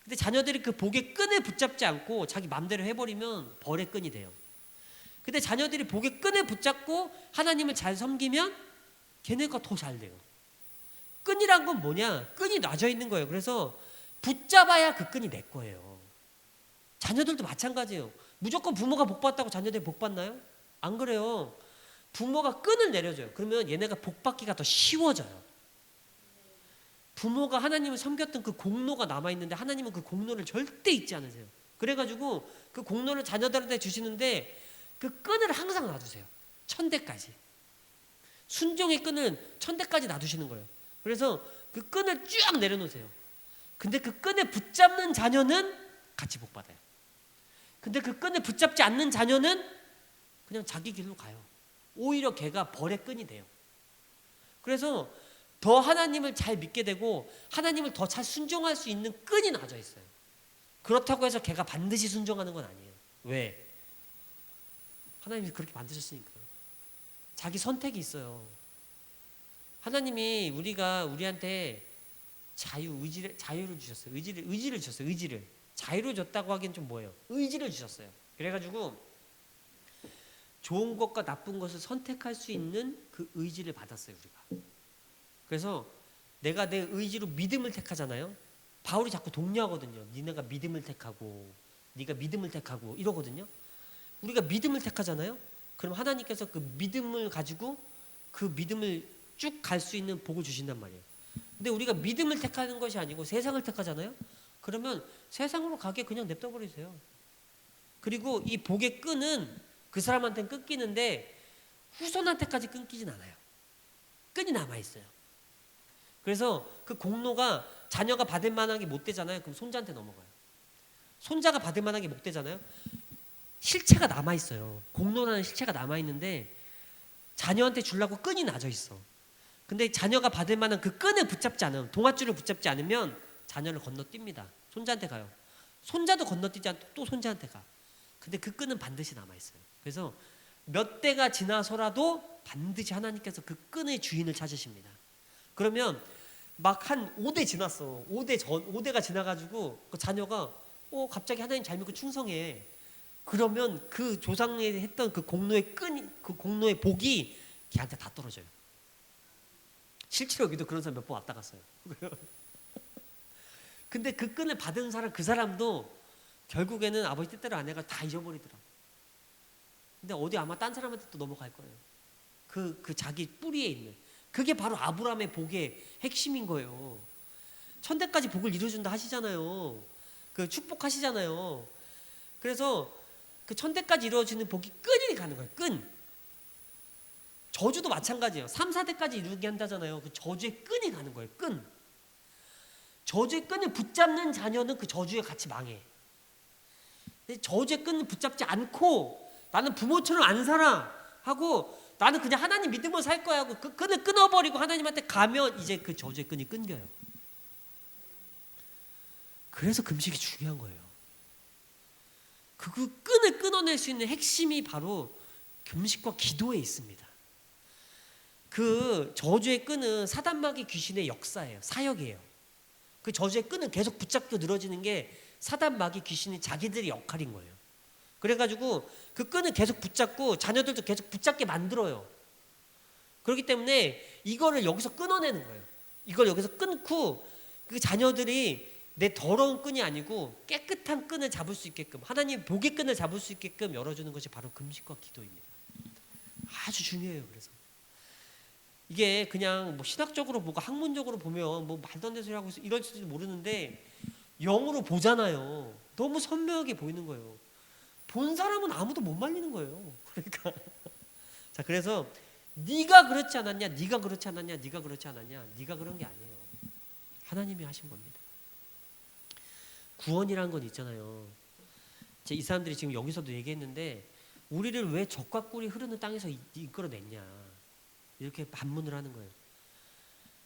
Speaker 1: 근데 자녀들이 그 복의 끈을 붙잡지 않고 자기 맘대로 해버리면 벌의 끈이 돼요. 근데 자녀들이 복의 끈을 붙잡고 하나님을 잘 섬기면 걔네가 더 잘 돼요. 끈이란 건 뭐냐? 끈이 놔져 있는 거예요. 그래서 붙잡아야 그 끈이 내 거예요. 자녀들도 마찬가지예요. 무조건 부모가 복 받다고 자녀들이 복 받나요? 안 그래요. 부모가 끈을 내려줘요. 그러면 얘네가 복 받기가 더 쉬워져요. 부모가 하나님을 섬겼던 그 공로가 남아있는데 하나님은 그 공로를 절대 잊지 않으세요. 그래가지고 그 공로를 자녀들한테 주시는데 그 끈을 항상 놔두세요. 천대까지. 순종의 끈은 천대까지 놔두시는 거예요. 그래서 그 끈을 쭉 내려놓으세요. 근데 그 끈에 붙잡는 자녀는 같이 복 받아요. 근데 그 끈을 붙잡지 않는 자녀는 그냥 자기 길로 가요. 오히려 걔가 벌의 끈이 돼요. 그래서 더 하나님을 잘 믿게 되고 하나님을 더 잘 순종할 수 있는 끈이 놔져 있어요. 그렇다고 해서 걔가 반드시 순종하는 건 아니에요. 왜? 하나님이 그렇게 만드셨으니까. 자기 선택이 있어요. 하나님이 우리한테 자유를 주셨어요. 의지를 주셨어요. 의지를. 자유를 줬다고 하기엔 좀 뭐예요? 의지를 주셨어요. 그래가지고 좋은 것과 나쁜 것을 선택할 수 있는 그 의지를 받았어요, 우리가. 그래서 내가 내 의지로 믿음을 택하잖아요. 바울이 자꾸 독려하거든요. 니네가 믿음을 택하고, 네가 믿음을 택하고 이러거든요. 우리가 믿음을 택하잖아요. 그럼 하나님께서 그 믿음을 가지고 그 믿음을 쭉 갈 수 있는 복을 주신단 말이에요. 근데 우리가 믿음을 택하는 것이 아니고 세상을 택하잖아요. 그러면 세상으로 가게 그냥 냅둬 버리세요. 그리고 이 복의 끈은 그 사람한테는 끊기는데 후손한테까지 끊기진 않아요. 끈이 남아있어요. 그래서 그 공로가 자녀가 받을 만한 게 못 되잖아요. 그럼 손자한테 넘어가요. 손자가 받을 만한 게 못 되잖아요. 실체가 남아있어요. 공로라는 실체가 남아있는데 자녀한테 주려고 끈이 놔져 있어. 근데 자녀가 받을 만한 그 끈을 붙잡지 않으면, 동아줄을 붙잡지 않으면 자녀를 건너뜁니다. 손자한테 가요. 손자도 건너뛰지 않고 또 손자한테 가. 근데 그 끈은 반드시 남아있어요. 그래서 몇 대가 지나서라도 반드시 하나님께서 그 끈의 주인을 찾으십니다. 그러면 막 한 5대 지났어. 5대가 지나가지고 그 자녀가 갑자기 하나님 잘 믿고 충성해. 그러면 그 조상에 했던 그 공로의 그 공로의 복이 걔한테 다 떨어져요. 실제로 여기도 그런 사람 몇 번 왔다 갔어요. 근데 그 끈을 받은 사람, 그 사람도 결국에는 아버지 뜻대로 안 해가 다 잊어버리더라. 근데 어디 아마 딴 사람한테 또 넘어갈 거예요. 그 자기 뿌리에 있는. 그게 바로 아브라함의 복의 핵심인 거예요. 천대까지 복을 이루어준다 하시잖아요. 그 축복하시잖아요. 그래서 그 천대까지 이루어지는 복이 끈이 가는 거예요. 끈. 저주도 마찬가지예요. 3, 4대까지 이루게 한다잖아요. 그 저주의 끈이 가는 거예요. 끈. 저주의 끈을 붙잡는 자녀는 그 저주에 같이 망해. 근데 저주의 끈을 붙잡지 않고 나는 부모처럼 안 살아 하고 나는 그냥 하나님 믿으면 살 거야 하고 그 끈을 끊어버리고 하나님한테 가면 이제 그 저주의 끈이 끊겨요. 그래서 금식이 중요한 거예요. 그 끈을 끊어낼 수 있는 핵심이 바로 금식과 기도에 있습니다. 그 저주의 끈은 사단마귀 귀신의 역사예요. 사역이에요. 그 저주의 끈은 계속 붙잡고 늘어지는 게 사단마귀 귀신이 자기들의 역할인 거예요. 그래가지고 그 끈을 계속 붙잡고 자녀들도 계속 붙잡게 만들어요. 그렇기 때문에 이거를 여기서 끊어내는 거예요. 이걸 여기서 끊고 그 자녀들이 내 더러운 끈이 아니고 깨끗한 끈을 잡을 수 있게끔, 하나님 복의 끈을 잡을 수 있게끔 열어주는 것이 바로 금식과 기도입니다. 아주 중요해요. 그래서 이게 그냥 뭐 신학적으로 보고 학문적으로 보면 뭐 말도 안 되는 소리 하고 이럴지도 모르는데 영으로 보잖아요. 너무 선명하게 보이는 거예요. 본 사람은 아무도 못 말리는 거예요. 그러니까 자, 그래서 네가 그렇지 않았냐, 네가 그렇지 않았냐, 네가 그렇지 않았냐, 네가 그런 게 아니에요. 하나님이 하신 겁니다. 구원이라는 건 있잖아요. 이 사람들이 지금 여기서도 얘기했는데 우리를 왜 젖과 꿀이 흐르는 땅에서 이끌어냈냐 이렇게 반문을 하는 거예요.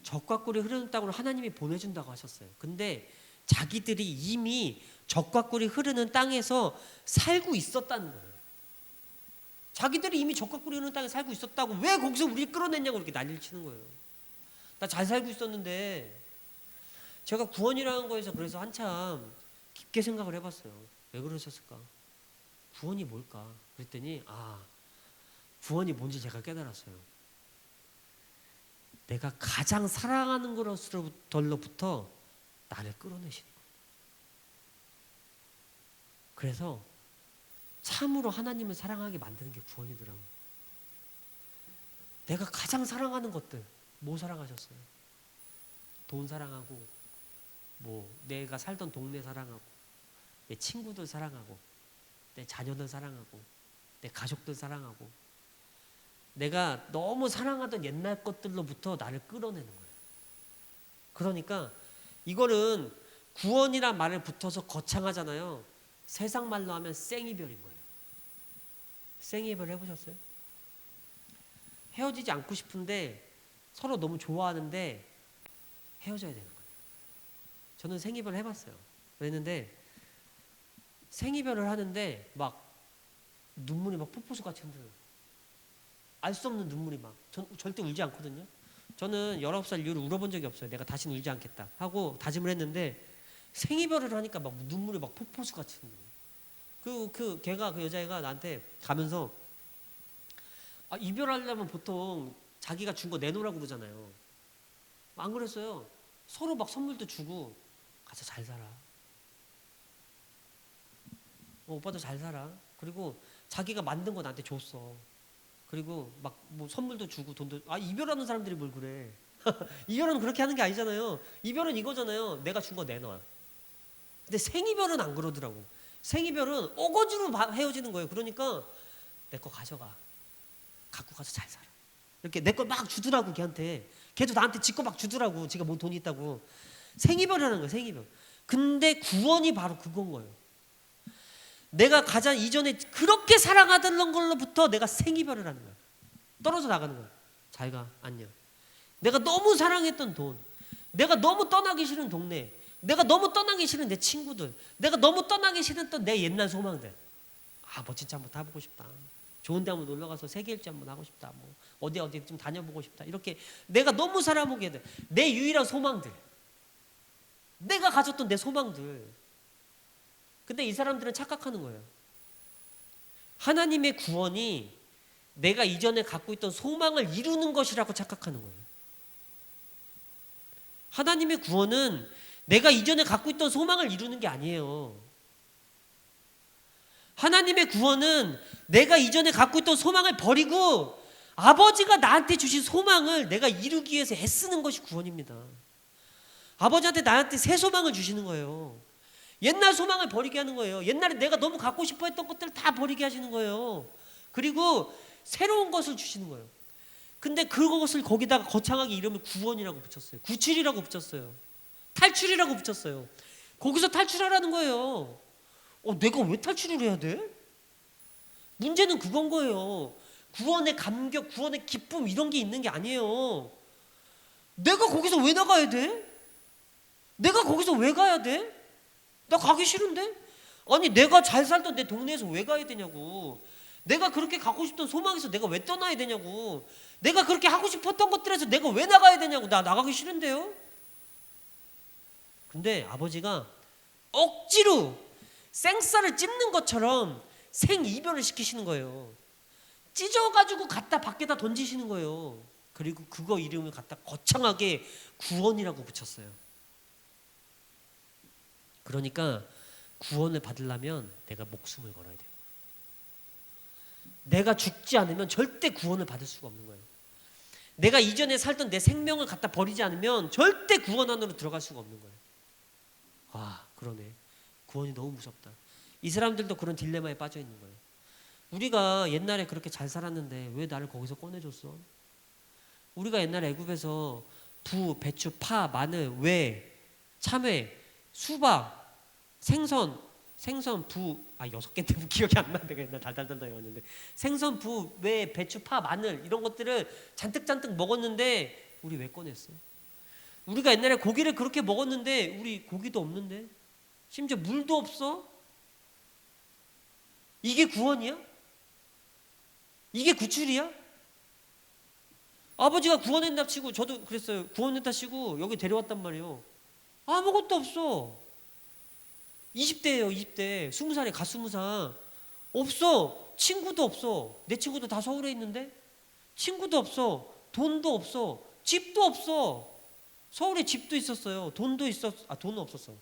Speaker 1: 젖과 꿀이 흐르는 땅으로 하나님이 보내준다고 하셨어요. 근데 자기들이 이미 젖과 꿀이 흐르는 땅에서 살고 있었다는 거예요. 자기들이 이미 젖과 꿀이 흐르는 땅에 살고 있었다고 왜 거기서 우리를 끌어냈냐고 이렇게 난리를 치는 거예요. 나 잘 살고 있었는데. 제가 구원이라는 거에서 그래서 한참 깊게 생각을 해봤어요. 왜 그러셨을까? 구원이 뭘까? 그랬더니 구원이 뭔지 제가 깨달았어요. 내가 가장 사랑하는 것으로부터 나를 끌어내시는 거예요. 그래서 참으로 하나님을 사랑하게 만드는 게 구원이더라고요. 내가 가장 사랑하는 것들 뭐 사랑하셨어요? 돈 사랑하고 내가 살던 동네 사랑하고 내 친구들 사랑하고 내 자녀들 사랑하고 내 가족들 사랑하고 내가 너무 사랑하던 옛날 것들로부터 나를 끌어내는 거예요. 그러니까 이거는 구원이란 말을 붙어서 거창하잖아요. 세상 말로 하면 생이별인 거예요. 생이별 해보셨어요? 헤어지지 않고 싶은데 서로 너무 좋아하는데 헤어져야 되는 거예요. 저는 생이별을 해봤어요. 그랬는데 생이별을 하는데 막 눈물이 막 폭포수 같이 흔들어요. 알 수 없는 눈물이 막. 전 절대 울지 않거든요. 저는 19살 이후로 울어본 적이 없어요. 내가 다시는 울지 않겠다 하고 다짐을 했는데 생이별을 하니까 막 눈물이 막 폭포수 같이 흔들어요. 그 여자애가 나한테 가면서 이별하려면 보통 자기가 준 거 내놓으라고 그러잖아요. 안 그랬어요. 서로 막 선물도 주고 가서 잘 살아. 오빠도 잘 살아. 그리고 자기가 만든 거 나한테 줬어. 그리고 막 선물도 주고 돈도. 이별하는 사람들이 뭘 그래. 이별은 그렇게 하는 게 아니잖아요. 이별은 이거잖아요. 내가 준 거 내놔. 근데 생이별은 안 그러더라고. 생이별은 어거지로 헤어지는 거예요. 그러니까 내 거 가져가. 갖고 가서 잘 살아. 이렇게 내 걸 막 주더라고 걔한테. 걔도 나한테 지 거 막 주더라고. 지가 뭔 돈이 있다고. 생이별이라는 거예요. 생이별. 근데 구원이 바로 그건 거예요. 내가 가장 이전에 그렇게 사랑하던 걸로부터 내가 생이별을 하는 거야. 떨어져 나가는 거야. 잘 가. 안녕. 내가 너무 사랑했던 돈, 내가 너무 떠나기 싫은 동네, 내가 너무 떠나기 싫은 내 친구들, 내가 너무 떠나기 싫었던 내 옛날 소망들. 멋진 차 한번 타보고 싶다. 좋은 데 한번 놀러 가서 세계 일주 한번 하고 싶다. 어디 좀 다녀보고 싶다. 이렇게 내가 너무 살아보게 돼. 내 유일한 소망들. 내가 가졌던 내 소망들. 근데 이 사람들은 착각하는 거예요. 하나님의 구원이 내가 이전에 갖고 있던 소망을 이루는 것이라고 착각하는 거예요. 하나님의 구원은 내가 이전에 갖고 있던 소망을 이루는 게 아니에요. 하나님의 구원은 내가 이전에 갖고 있던 소망을 버리고 아버지가 나한테 주신 소망을 내가 이루기 위해서 애쓰는 것이 구원입니다. 아버지한테 나한테 새 소망을 주시는 거예요. 옛날 소망을 버리게 하는 거예요. 옛날에 내가 너무 갖고 싶어 했던 것들을 다 버리게 하시는 거예요. 그리고 새로운 것을 주시는 거예요. 근데 그것을 거기다가 거창하게 이름을 구원이라고 붙였어요. 구출이라고 붙였어요. 탈출이라고 붙였어요. 거기서 탈출하라는 거예요. 내가 왜 탈출을 해야 돼? 문제는 그건 거예요. 구원의 감격, 구원의 기쁨 이런 게 있는 게 아니에요. 내가 거기서 왜 나가야 돼? 내가 거기서 왜 가야 돼? 나 가기 싫은데? 아니 내가 잘 살던 내 동네에서 왜 가야 되냐고. 내가 그렇게 갖고 싶던 소망에서 내가 왜 떠나야 되냐고. 내가 그렇게 하고 싶었던 것들에서 내가 왜 나가야 되냐고. 나 나가기 싫은데요? 근데 아버지가 억지로 생쌀을 찝는 것처럼 생이별을 시키시는 거예요. 찢어가지고 갖다 밖에다 던지시는 거예요. 그리고 그거 이름을 갖다 거창하게 구원이라고 붙였어요. 그러니까 구원을 받으려면 내가 목숨을 걸어야 돼요. 내가 죽지 않으면 절대 구원을 받을 수가 없는 거예요. 내가 이전에 살던 내 생명을 갖다 버리지 않으면 절대 구원 안으로 들어갈 수가 없는 거예요. 그러네. 구원이 너무 무섭다. 이 사람들도 그런 딜레마에 빠져 있는 거예요. 우리가 옛날에 그렇게 잘 살았는데 왜 나를 거기서 꺼내줬어? 우리가 옛날에 애굽에서 부, 배추, 파, 마늘, 왜, 참외, 수박, 생선, 생선 부 6개인데 뭐 기억이 안 나는데 옛날 달달달달이었는데 생선 부 왜 배추 파 마늘 이런 것들을 잔뜩 먹었는데 우리 왜 꺼냈어? 우리가 옛날에 고기를 그렇게 먹었는데 우리 고기도 없는데 심지어 물도 없어? 이게 구원이야? 이게 구출이야? 아버지가 구원했다 치고 저도 그랬어요. 구원했다 치고 여기 데려왔단 말이에요. 아무것도 없어. 20대예요. 20대 20살에 갓 20살 없어. 친구도 없어. 내 친구도 다 서울에 있는데 친구도 없어. 돈도 없어. 집도 없어. 서울에 집도 있었어요. 돈도 돈은 없었어.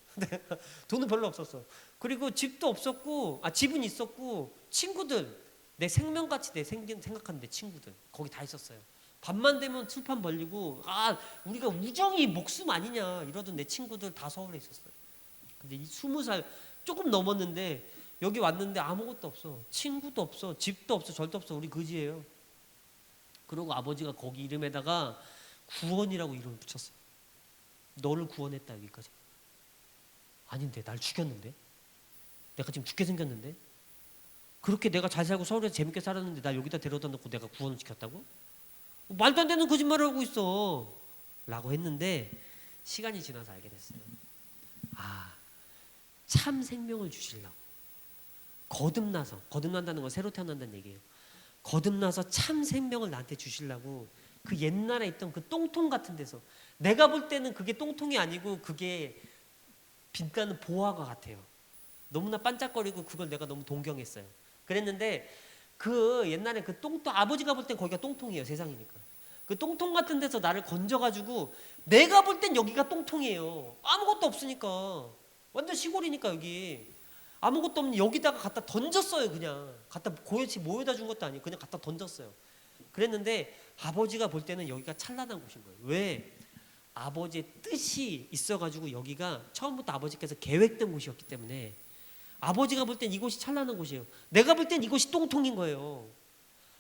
Speaker 1: 돈은 별로 없었어. 그리고 집도 없었고, 집은 있었고, 친구들, 내 생명같이 생각하는 내 친구들, 거기 다 있었어요. 밤만 되면 술판 벌리고, 우리가 우정이 목숨 아니냐, 이러던 내 친구들 다 서울에 있었어요. 근데 이 20살 조금 넘었는데, 여기 왔는데 아무것도 없어. 친구도 없어. 집도 없어. 절도 없어. 우리 그지예요. 그러고 아버지가 거기 이름에다가 구원이라고 이름을 붙였어요. 너를 구원했다 여기까지. 아닌데 날 죽였는데 내가 지금 죽게 생겼는데 그렇게 내가 잘 살고 서울에서 재밌게 살았는데 날 여기다 데려다 놓고 내가 구원을 시켰다고? 말도 안 되는 거짓말을 하고 있어 라고 했는데 시간이 지나서 알게 됐어요. 참 생명을 주시려고 거듭난다는 건 새로 태어난다는 얘기예요. 거듭나서 참 생명을 나한테 주시려고 그 옛날에 있던 그 똥통 같은 데서 내가 볼 때는 그게 똥통이 아니고 그게 빛나는 보화가 같아요. 너무나 반짝거리고 그걸 내가 너무 동경했어요. 그랬는데 그 옛날에 그 똥통 아버지가 볼 땐 거기가 똥통이에요. 세상이니까. 그 똥통 같은 데서 나를 건져가지고 내가 볼 땐 여기가 똥통이에요. 아무것도 없으니까 완전 시골이니까 여기 아무것도 없는 여기다가 갖다 던졌어요. 그냥 갖다 고여치 모여다 준 것도 아니고 그냥 갖다 던졌어요. 그랬는데 아버지가 볼 때는 여기가 찬란한 곳인 거예요. 왜? 아버지의 뜻이 있어가지고 여기가 처음부터 아버지께서 계획된 곳이었기 때문에 아버지가 볼 땐 이곳이 찬란한 곳이에요. 내가 볼 땐 이곳이 똥통인 거예요.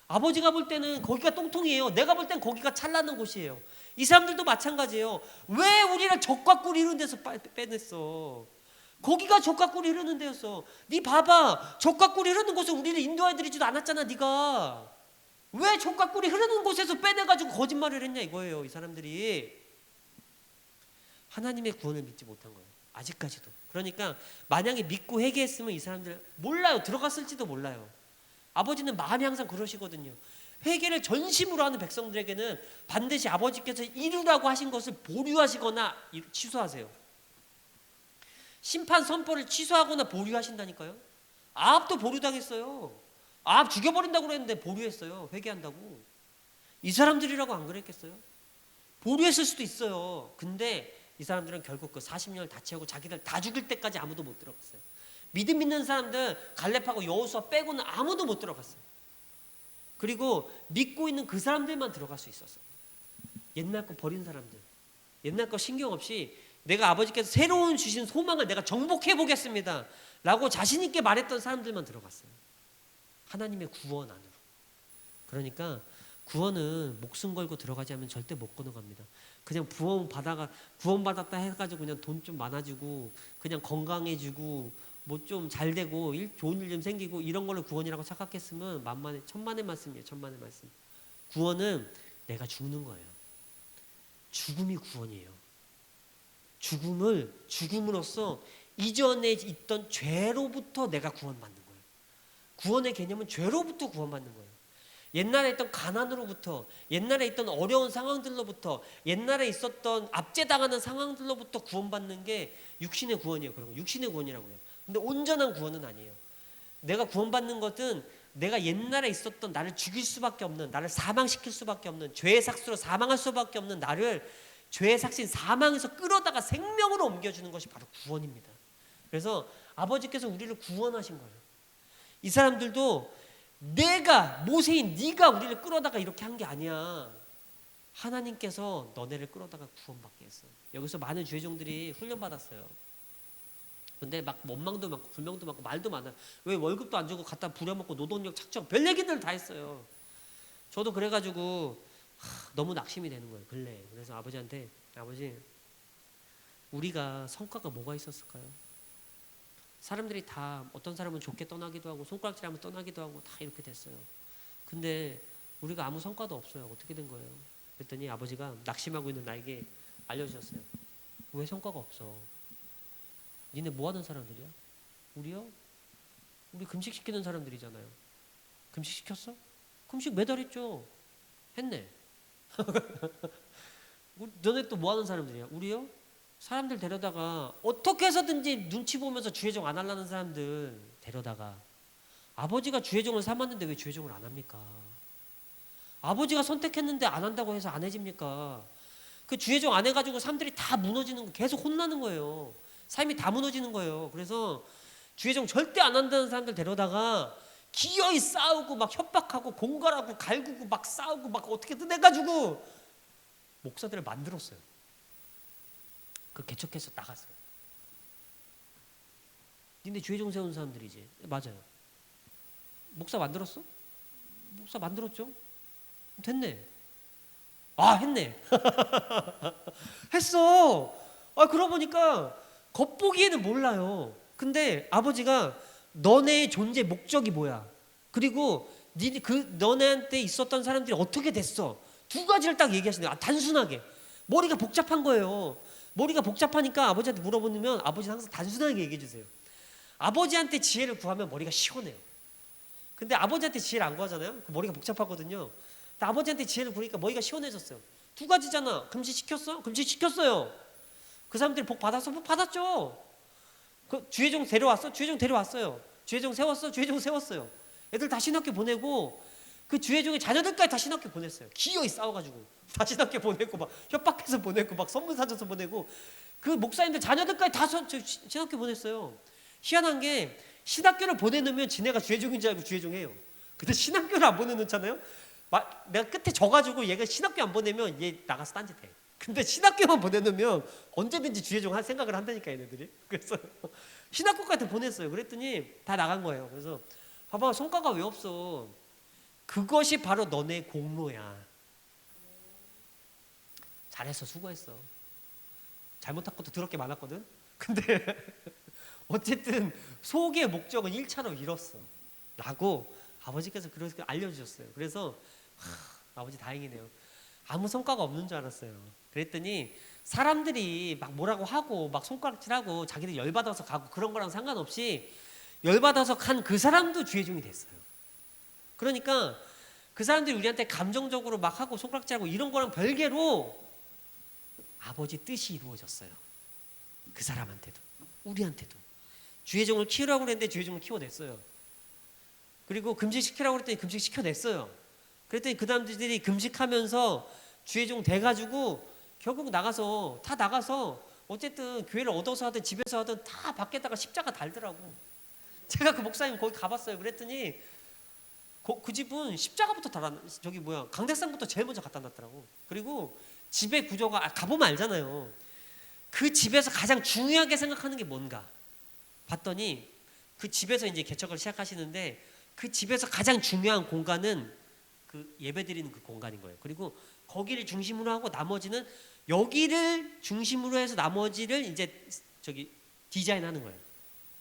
Speaker 1: 아버지가 볼 때는 거기가 똥통이에요. 내가 볼 땐 거기가 찬란한 곳이에요. 이 사람들도 마찬가지예요. 왜 우리를 적과 꿀이 흐르는 데서 빼냈어? 거기가 적과 꿀이 흐르는 데였어. 네 봐봐. 적과 꿀이 흐르는 곳에 우리를 인도해드리지도 않았잖아. 네가. 왜 족과 꿀이 흐르는 곳에서 빼내가지고 거짓말을 했냐 이거예요. 이 사람들이 하나님의 구원을 믿지 못한 거예요. 아직까지도. 그러니까 만약에 믿고 회개했으면 이 사람들 몰라요. 들어갔을지도 몰라요. 아버지는 마음이 항상 그러시거든요. 회개를 전심으로 하는 백성들에게는 반드시 아버지께서 이루라고 하신 것을 보류하시거나 취소하세요. 심판 선포를 취소하거나 보류하신다니까요. 아합도 보류당했어요. 아합 죽여버린다고 그랬는데 보류했어요. 회개한다고. 이 사람들이라고 안 그랬겠어요? 보류했을 수도 있어요. 근데 이 사람들은 결국 그 40년을 다 채우고 자기들 다 죽일 때까지 아무도 못 들어갔어요. 믿음 있는 사람들 갈렙하고 여호수아 빼고는 아무도 못 들어갔어요. 그리고 믿고 있는 그 사람들만 들어갈 수 있었어요. 옛날 거 버린 사람들, 옛날 거 신경 없이 내가 아버지께서 새로운 주신 소망을 내가 정복해 보겠습니다 라고 자신 있게 말했던 사람들만 들어갔어요. 하나님의 구원 안으로. 그러니까 구원은 목숨 걸고 들어가지 않으면 절대 못 건너갑니다. 그냥 구원받았다 해가지고 그냥 돈 좀 많아지고 그냥 건강해지고 뭐 좀 잘 되고 좋은 일 좀 생기고 이런 걸로 구원이라고 착각했으면 천만의 말씀이에요. 천만의 말씀. 구원은 내가 죽는 거예요. 죽음이 구원이에요. 죽음으로써 이전에 있던 죄로부터 내가 구원받는 거예요. 구원의 개념은 죄로부터 구원받는 거예요. 옛날에 있던 가난으로부터, 옛날에 있던 어려운 상황들로부터, 옛날에 있었던 압제당하는 상황들로부터 구원받는 게 육신의 구원이에요. 그런 거 육신의 구원이라고 해요. 근데 온전한 구원은 아니에요. 내가 구원받는 것은 내가 옛날에 있었던 나를 죽일 수밖에 없는, 나를 사망시킬 수밖에 없는, 죄의 삭수로 사망할 수밖에 없는 나를 죄의 삭신 사망에서 끌어다가 생명으로 옮겨주는 것이 바로 구원입니다. 그래서 아버지께서 우리를 구원하신 거예요. 이 사람들도 내가 모세인 네가 우리를 끌어다가 이렇게 한 게 아니야. 하나님께서 너네를 끌어다가 구원받게 했어. 여기서 많은 주의종들이 훈련받았어요. 근데 막 원망도 많고 불명도 많고 말도 많아요. 왜 월급도 안 주고 갖다 부려먹고 노동력 착취하고 별 얘기들 다 했어요. 저도 그래가지고 너무 낙심이 되는 거예요. 근래. 그래서 아버지한테 아버지 우리가 성과가 뭐가 있었을까요? 사람들이 다 어떤 사람은 좋게 떠나기도 하고 손가락질하면 떠나기도 하고 다 이렇게 됐어요. 근데 우리가 아무 성과도 없어요. 어떻게 된 거예요? 그랬더니 아버지가 낙심하고 있는 나에게 알려주셨어요. 왜 성과가 없어? 니네 뭐 하는 사람들이야? 우리요? 우리 금식 시키는 사람들이잖아요. 금식 시켰어? 금식 매달 했죠. 했네. 너네 또 뭐 하는 사람들이야? 우리요? 사람들 데려다가 어떻게 해서든지 눈치 보면서 주의종 안 하려는 사람들 데려다가 아버지가 주의종을 삼았는데 왜 주의종을 안 합니까? 아버지가 선택했는데 안 한다고 해서 안 해집니까? 그 주의종 안 해가지고 사람들이 다 무너지는 거 계속 혼나는 거예요. 삶이 다 무너지는 거예요. 그래서 주의종 절대 안 한다는 사람들 데려다가 기어이 싸우고 막 협박하고 공갈하고 갈구고 막 싸우고 막 어떻게든 해가지고 목사들을 만들었어요. 그 개척해서 나갔어요. 니네 주의종 세운 사람들이지. 맞아요. 목사 만들었어? 목사 만들었죠? 됐네. 아, 했네. 했어. 아, 그러고 보니까 겉보기에는 몰라요. 근데 아버지가 너네의 존재 목적이 뭐야? 그리고 너네한테 있었던 사람들이 어떻게 됐어? 두 가지를 딱 얘기하시네요. 아, 단순하게. 머리가 복잡한 거예요. 머리가 복잡하니까 아버지한테 물어보면 아버지는 항상 단순하게 얘기해 주세요. 아버지한테 지혜를 구하면 머리가 시원해요. 근데 아버지한테 지혜를 안 구하잖아요. 그 머리가 복잡하거든요. 근데 아버지한테 지혜를 구하니까 머리가 시원해졌어요. 두 가지잖아. 금식 시켰어? 금식 시켰어요. 그 사람들이 복 받았어? 복 받았죠. 그 주의종 데려왔어? 주의종 데려왔어요. 주의종 세웠어? 주의종 세웠어요. 애들 다 신학교 보내고 그 주의종의 자녀들까지 다 신학교 보냈어요. 기어이 싸워가지고 다 신학교 보내고 막 협박해서 보내고 막 선물 사줘서 보내고 그 목사님들 자녀들까지 다 신학교 보냈어요. 희한한 게 신학교를 보내놓으면 지네가 주의종인 줄 알고 주의종해요. 근데 신학교를 안 보내놓잖아요. 내가 끝에 져가지고 얘가 신학교 안 보내면 얘 나가서 딴짓해. 근데 신학교만 보내놓으면 언제든지 주의종 할 생각을 한다니까 얘네들이. 그래서 신학교까지 보냈어요. 그랬더니 다 나간 거예요. 그래서 봐봐, 성과가 왜 없어? 그것이 바로 너네 공로야. 잘했어, 수고했어. 잘못한 것도 더럽게 많았거든. 근데 어쨌든 속의 목적은 1차로 이뤘어 라고 아버지께서 그렇게 알려주셨어요. 그래서 아버지 다행이네요. 아무 성과가 없는 줄 알았어요. 그랬더니 사람들이 막 뭐라고 하고 막 손가락질하고 자기들 열받아서 가고 그런 거랑 상관없이 열받아서 간 그 사람도 주의종이 됐어요. 그러니까 그 사람들이 우리한테 감정적으로 막 하고 손가락질하고 이런 거랑 별개로 아버지 뜻이 이루어졌어요. 그 사람한테도 우리한테도 주의종을 키우라고 그랬는데 주의종을 키워냈어요. 그리고 금식시키라고 그랬더니 금식시켜냈어요. 그랬더니 그 사람들이 금식하면서 주의종 돼가지고 결국 다 나가서 어쨌든 교회를 얻어서 하든 집에서 하든 다 밖에다가 십자가 달더라고. 제가 그 목사님 거기 가봤어요. 그랬더니 그 집은 십자가부터 강대상부터 제일 먼저 갖다 놨더라고. 그리고 집의 구조가 가보면 알잖아요. 그 집에서 가장 중요하게 생각하는 게 뭔가 봤더니 그 집에서 이제 개척을 시작하시는데 그 집에서 가장 중요한 공간은 그 예배드리는 그 공간인 거예요. 그리고 거기를 중심으로 하고 나머지는 여기를 중심으로 해서 나머지를 이제 디자인하는 거예요.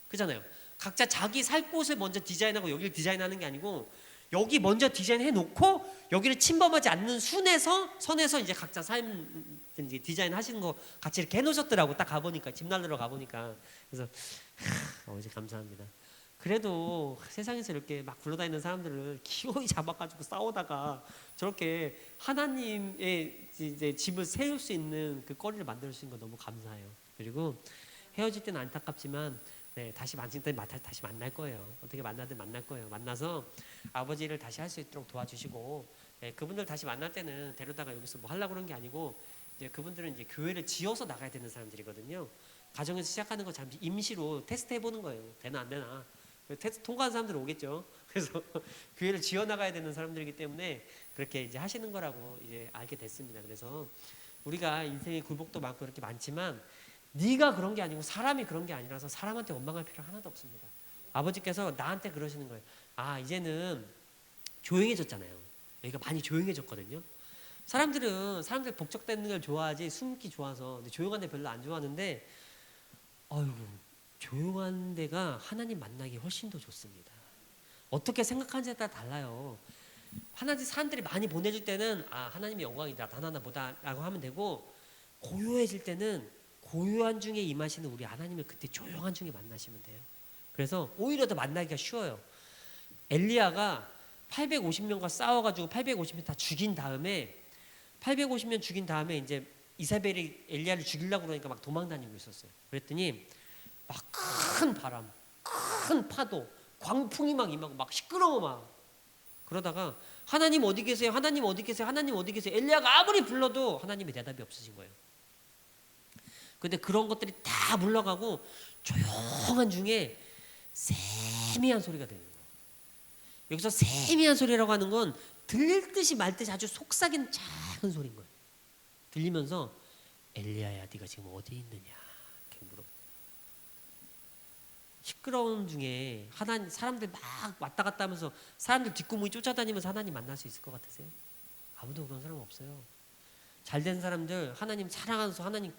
Speaker 1: 그잖아요. 각자 자기 살 곳을 먼저 디자인하고 여기를 디자인하는 게 아니고 여기 먼저 디자인해 놓고 여기를 침범하지 않는 선에서 이제 각자 삶 디자인 하시는 거 같이 이렇게 해놓으셨더라고. 딱 가보니까 집 날르러 가보니까 그래서 어머니 감사합니다. 그래도 세상에서 이렇게 막 굴러다니는 사람들을 기어이 잡아가지고 싸우다가 저렇게 하나님의 이제 집을 세울 수 있는 그 거리를 만들어 주신 거 너무 감사해요. 그리고 헤어질 때는 안타깝지만 다시 만질 때 다시 만날 거예요. 어떻게 만나든 만날 거예요. 만나서 아버지를 다시 할 수 있도록 도와주시고 그분들 다시 만날 때는 데려다가 여기서 뭐 하려고 그런 게 아니고 이제 그분들은 이제 교회를 지어서 나가야 되는 사람들이거든요. 가정에서 시작하는 거 잠시 임시로 테스트 해보는 거예요. 되나 안 되나. 테스트 통과한 사람들 오겠죠. 그래서 교회를 지어 나가야 되는 사람들이기 때문에 그렇게 이제 하시는 거라고 이제 알게 됐습니다. 그래서 우리가 인생의 굴복도 많고 그렇게 많지만 네가 그런 게 아니고 사람이 그런 게 아니라서 사람한테 원망할 필요 하나도 없습니다. 아버지께서 나한테 그러시는 거예요. 이제는 조용해졌잖아요. 여기가 많이 조용해졌거든요. 사람들 복적대는 걸 좋아하지 숨기 좋아서. 근데 조용한 데 별로 안 좋아하는데 조용한 데가 하나님 만나기 훨씬 더 좋습니다. 어떻게 생각하는지에 따라 달라요. 하나님 사람들이 많이 보내줄 때는 하나님의 영광이다 하나나 보다라고 하면 되고, 고요해질 때는 고요한 중에 임하시는 우리 하나님을 그때 조용한 중에 만나시면 돼요. 그래서 오히려 더 만나기가 쉬워요. 엘리야가 850명과 싸워가지고 850명 다 죽인 다음에 850명 죽인 다음에 이제 이사벨이 엘리야를 죽이려고 그러니까 막 도망다니고 있었어요. 그랬더니 막 큰 바람, 큰 파도, 광풍이 막 임하고 막 시끄러워 막. 그러다가 하나님 어디 계세요? 하나님 어디 계세요? 하나님 어디 계세요? 엘리야가 아무리 불러도 하나님의 대답이 없으신 거예요. 근데 그런 것들이 다 물러가고 조용한 중에 세미한 소리가 들려요. 여기서 세미한 소리라고 하는 건 들릴 듯이 말 듯이 아주 속삭이는 작은 소리인 거예요. 들리면서 엘리야야 네가 지금 어디 있느냐 이렇게 물어. 시끄러운 중에 하나님 사람들 막 왔다 갔다 하면서 사람들 뒷구멍이 쫓아다니면서 하나님 만날 수 있을 것 같으세요? 아무도 그런 사람 없어요. 잘된 사람들, 하나님 사랑하면서 하나님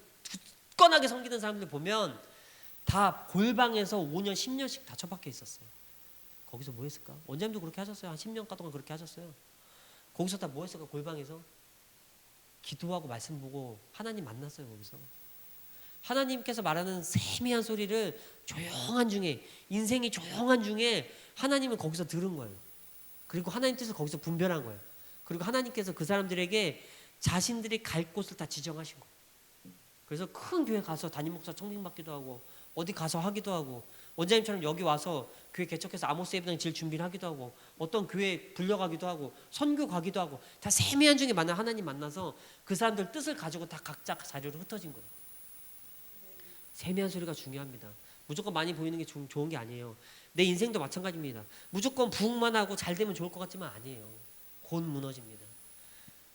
Speaker 1: 굳건하게 섬기는 사람들 보면 다 골방에서 5년 10년씩 다 처박혀 있었어요. 거기서 뭐 했을까? 원장님도 그렇게 하셨어요. 한 10년 동안 그렇게 하셨어요. 거기서 다 뭐 했을까? 골방에서 기도하고 말씀 보고 하나님 만났어요. 거기서 하나님께서 말하는 세미한 소리를 조용한 중에, 인생이 조용한 중에 하나님은 거기서 들은 거예요. 그리고 하나님 뜻을 거기서 분별한 거예요. 그리고 하나님께서 그 사람들에게 자신들이 갈 곳을 다 지정하신 거예요. 그래서 큰 교회 가서 담임 목사 청빙받기도 하고, 어디 가서 하기도 하고, 원장님처럼 여기 와서 교회 개척해서 아모스 예배당 질 준비를 하기도 하고, 어떤 교회 불려가기도 하고, 선교 가기도 하고, 다 세미한 중에 만나 하나님 만나서 그 사람들 뜻을 가지고 다 각자 자리로 흩어진 거예요. 세미한 소리가 중요합니다. 무조건 많이 보이는 게 좋은 게 아니에요. 내 인생도 마찬가지입니다. 무조건 부흥만 하고 잘 되면 좋을 것 같지만 아니에요. 곧 무너집니다.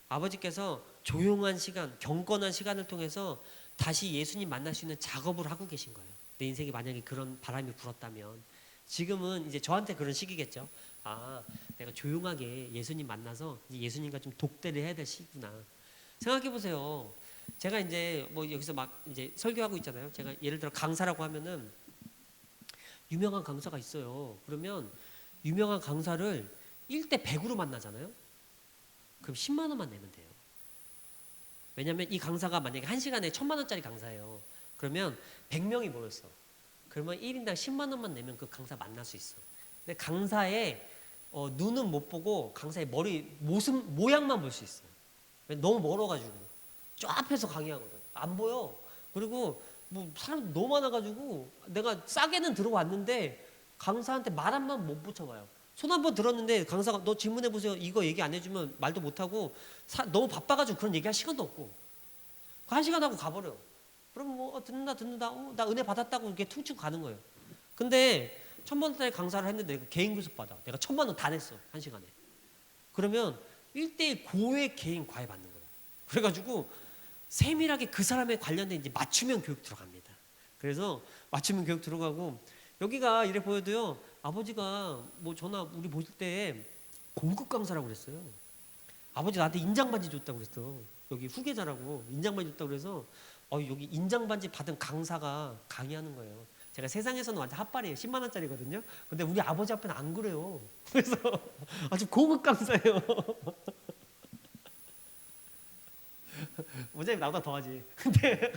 Speaker 1: 아버지께서 조용한 시간, 경건한 시간을 통해서 다시 예수님 만날 수 있는 작업을 하고 계신 거예요. 내 인생에 만약에 그런 바람이 불었다면 지금은 이제 저한테 그런 시기겠죠. 내가 조용하게 예수님 만나서 이제 예수님과 좀 독대를 해야 될 시기구나. 생각해 보세요. 제가 이제 뭐 여기서 막 이제 설교하고 있잖아요. 제가 예를 들어 강사라고 하면은 유명한 강사가 있어요. 그러면 유명한 강사를 1대 100으로 만나잖아요. 그럼 10만 원만 내면 돼요. 왜냐면 이 강사가 만약에 1시간에 1,000만 원짜리 강사예요. 그러면 100명이 모였어. 그러면 1인당 10만 원만 내면 그 강사 만날 수 있어. 근데 강사의 눈은 못 보고 강사의 머리 모양만 볼 수 있어. 너무 멀어가지고 저 앞에서 강의하거든. 안 보여. 그리고 뭐 사람 너무 많아가지고 내가 싸게는 들어왔는데 강사한테 말 한 번 못 붙여봐요. 손 한 번 들었는데 강사가 너 질문해보세요. 이거 얘기 안 해주면 말도 못하고 너무 바빠가지고 그런 얘기할 시간도 없고 1시간 하고 가버려. 그럼 뭐 듣는다 나 은혜 받았다고 이렇게 퉁치고 가는 거예요. 근데 1,000만 원짜리 강사를 했는데 내가 개인 교습 받아. 내가 1,000만 원 다 냈어. 1시간에. 그러면 1대1 고액 개인 과외 받는 거예요. 그래가지고 세밀하게 그 사람에 관련된 이제 맞춤형 교육 들어갑니다. 그래서 맞춤형 교육 들어가고 여기가 이래 보여도요. 아버지가 뭐 전화 우리 보실 때 고급 강사라고 그랬어요. 아버지 나한테 인장 반지 줬다고 그랬어. 여기 후계자라고 인장 반지 줬다고 그래서 여기 인장 반지 받은 강사가 강의하는 거예요. 제가 세상에서는 완전 핫발이에요. 10만 원짜리거든요. 근데 우리 아버지 앞에는 안 그래요. 그래서 아주 고급 강사예요. 원장님 나보다 더하지. 근데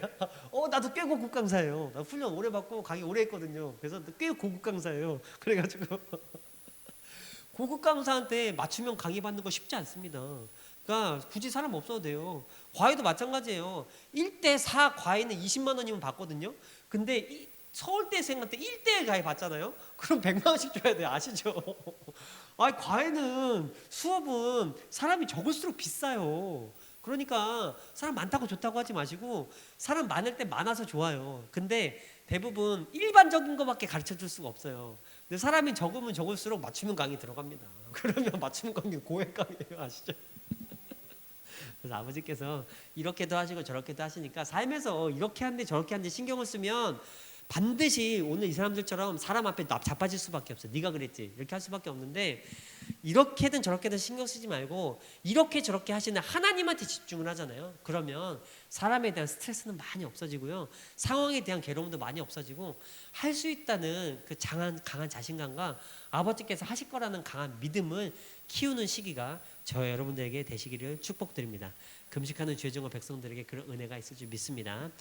Speaker 1: 나도 꽤 고급 강사예요. 나 훈련 오래 받고 강의 오래 했거든요. 그래서 꽤 고급 강사예요. 그래가지고 고급 강사한테 맞춤형 강의 받는 거 쉽지 않습니다. 그러니까 굳이 사람 없어도 돼요. 과외도 마찬가지예요. 1대4 과외는 20만 원이면 받거든요. 근데 서울대생한테 1대1 과외 받잖아요. 그럼 100만 원씩 줘야 돼요. 아시죠? 과외는 수업은 사람이 적을수록 비싸요. 그러니까 사람 많다고 좋다고 하지 마시고 사람 많을 때 많아서 좋아요. 근데 대부분 일반적인 것밖에 가르쳐 줄 수가 없어요. 근데 사람이 적으면 적을수록 맞춤형 강의 들어갑니다. 그러면 맞춤형 강의 고액 강의예요. 아시죠? 그래서 아버지께서 이렇게도 하시고 저렇게도 하시니까 삶에서 이렇게 한데 저렇게 한데 신경을 쓰면 반드시 오늘 이 사람들처럼 사람 앞에 자빠질 수밖에 없어요. 네가 그랬지 이렇게 할 수밖에 없는데 이렇게든 저렇게든 신경 쓰지 말고 이렇게 저렇게 하시는 하나님한테 집중을 하잖아요. 그러면 사람에 대한 스트레스는 많이 없어지고요. 상황에 대한 괴로움도 많이 없어지고 할 수 있다는 그 강한 자신감과 아버지께서 하실 거라는 강한 믿음을 키우는 시기가 저 여러분들에게 되시기를 축복드립니다. 금식하는 주의 종과 백성들에게 그런 은혜가 있을 줄 믿습니다.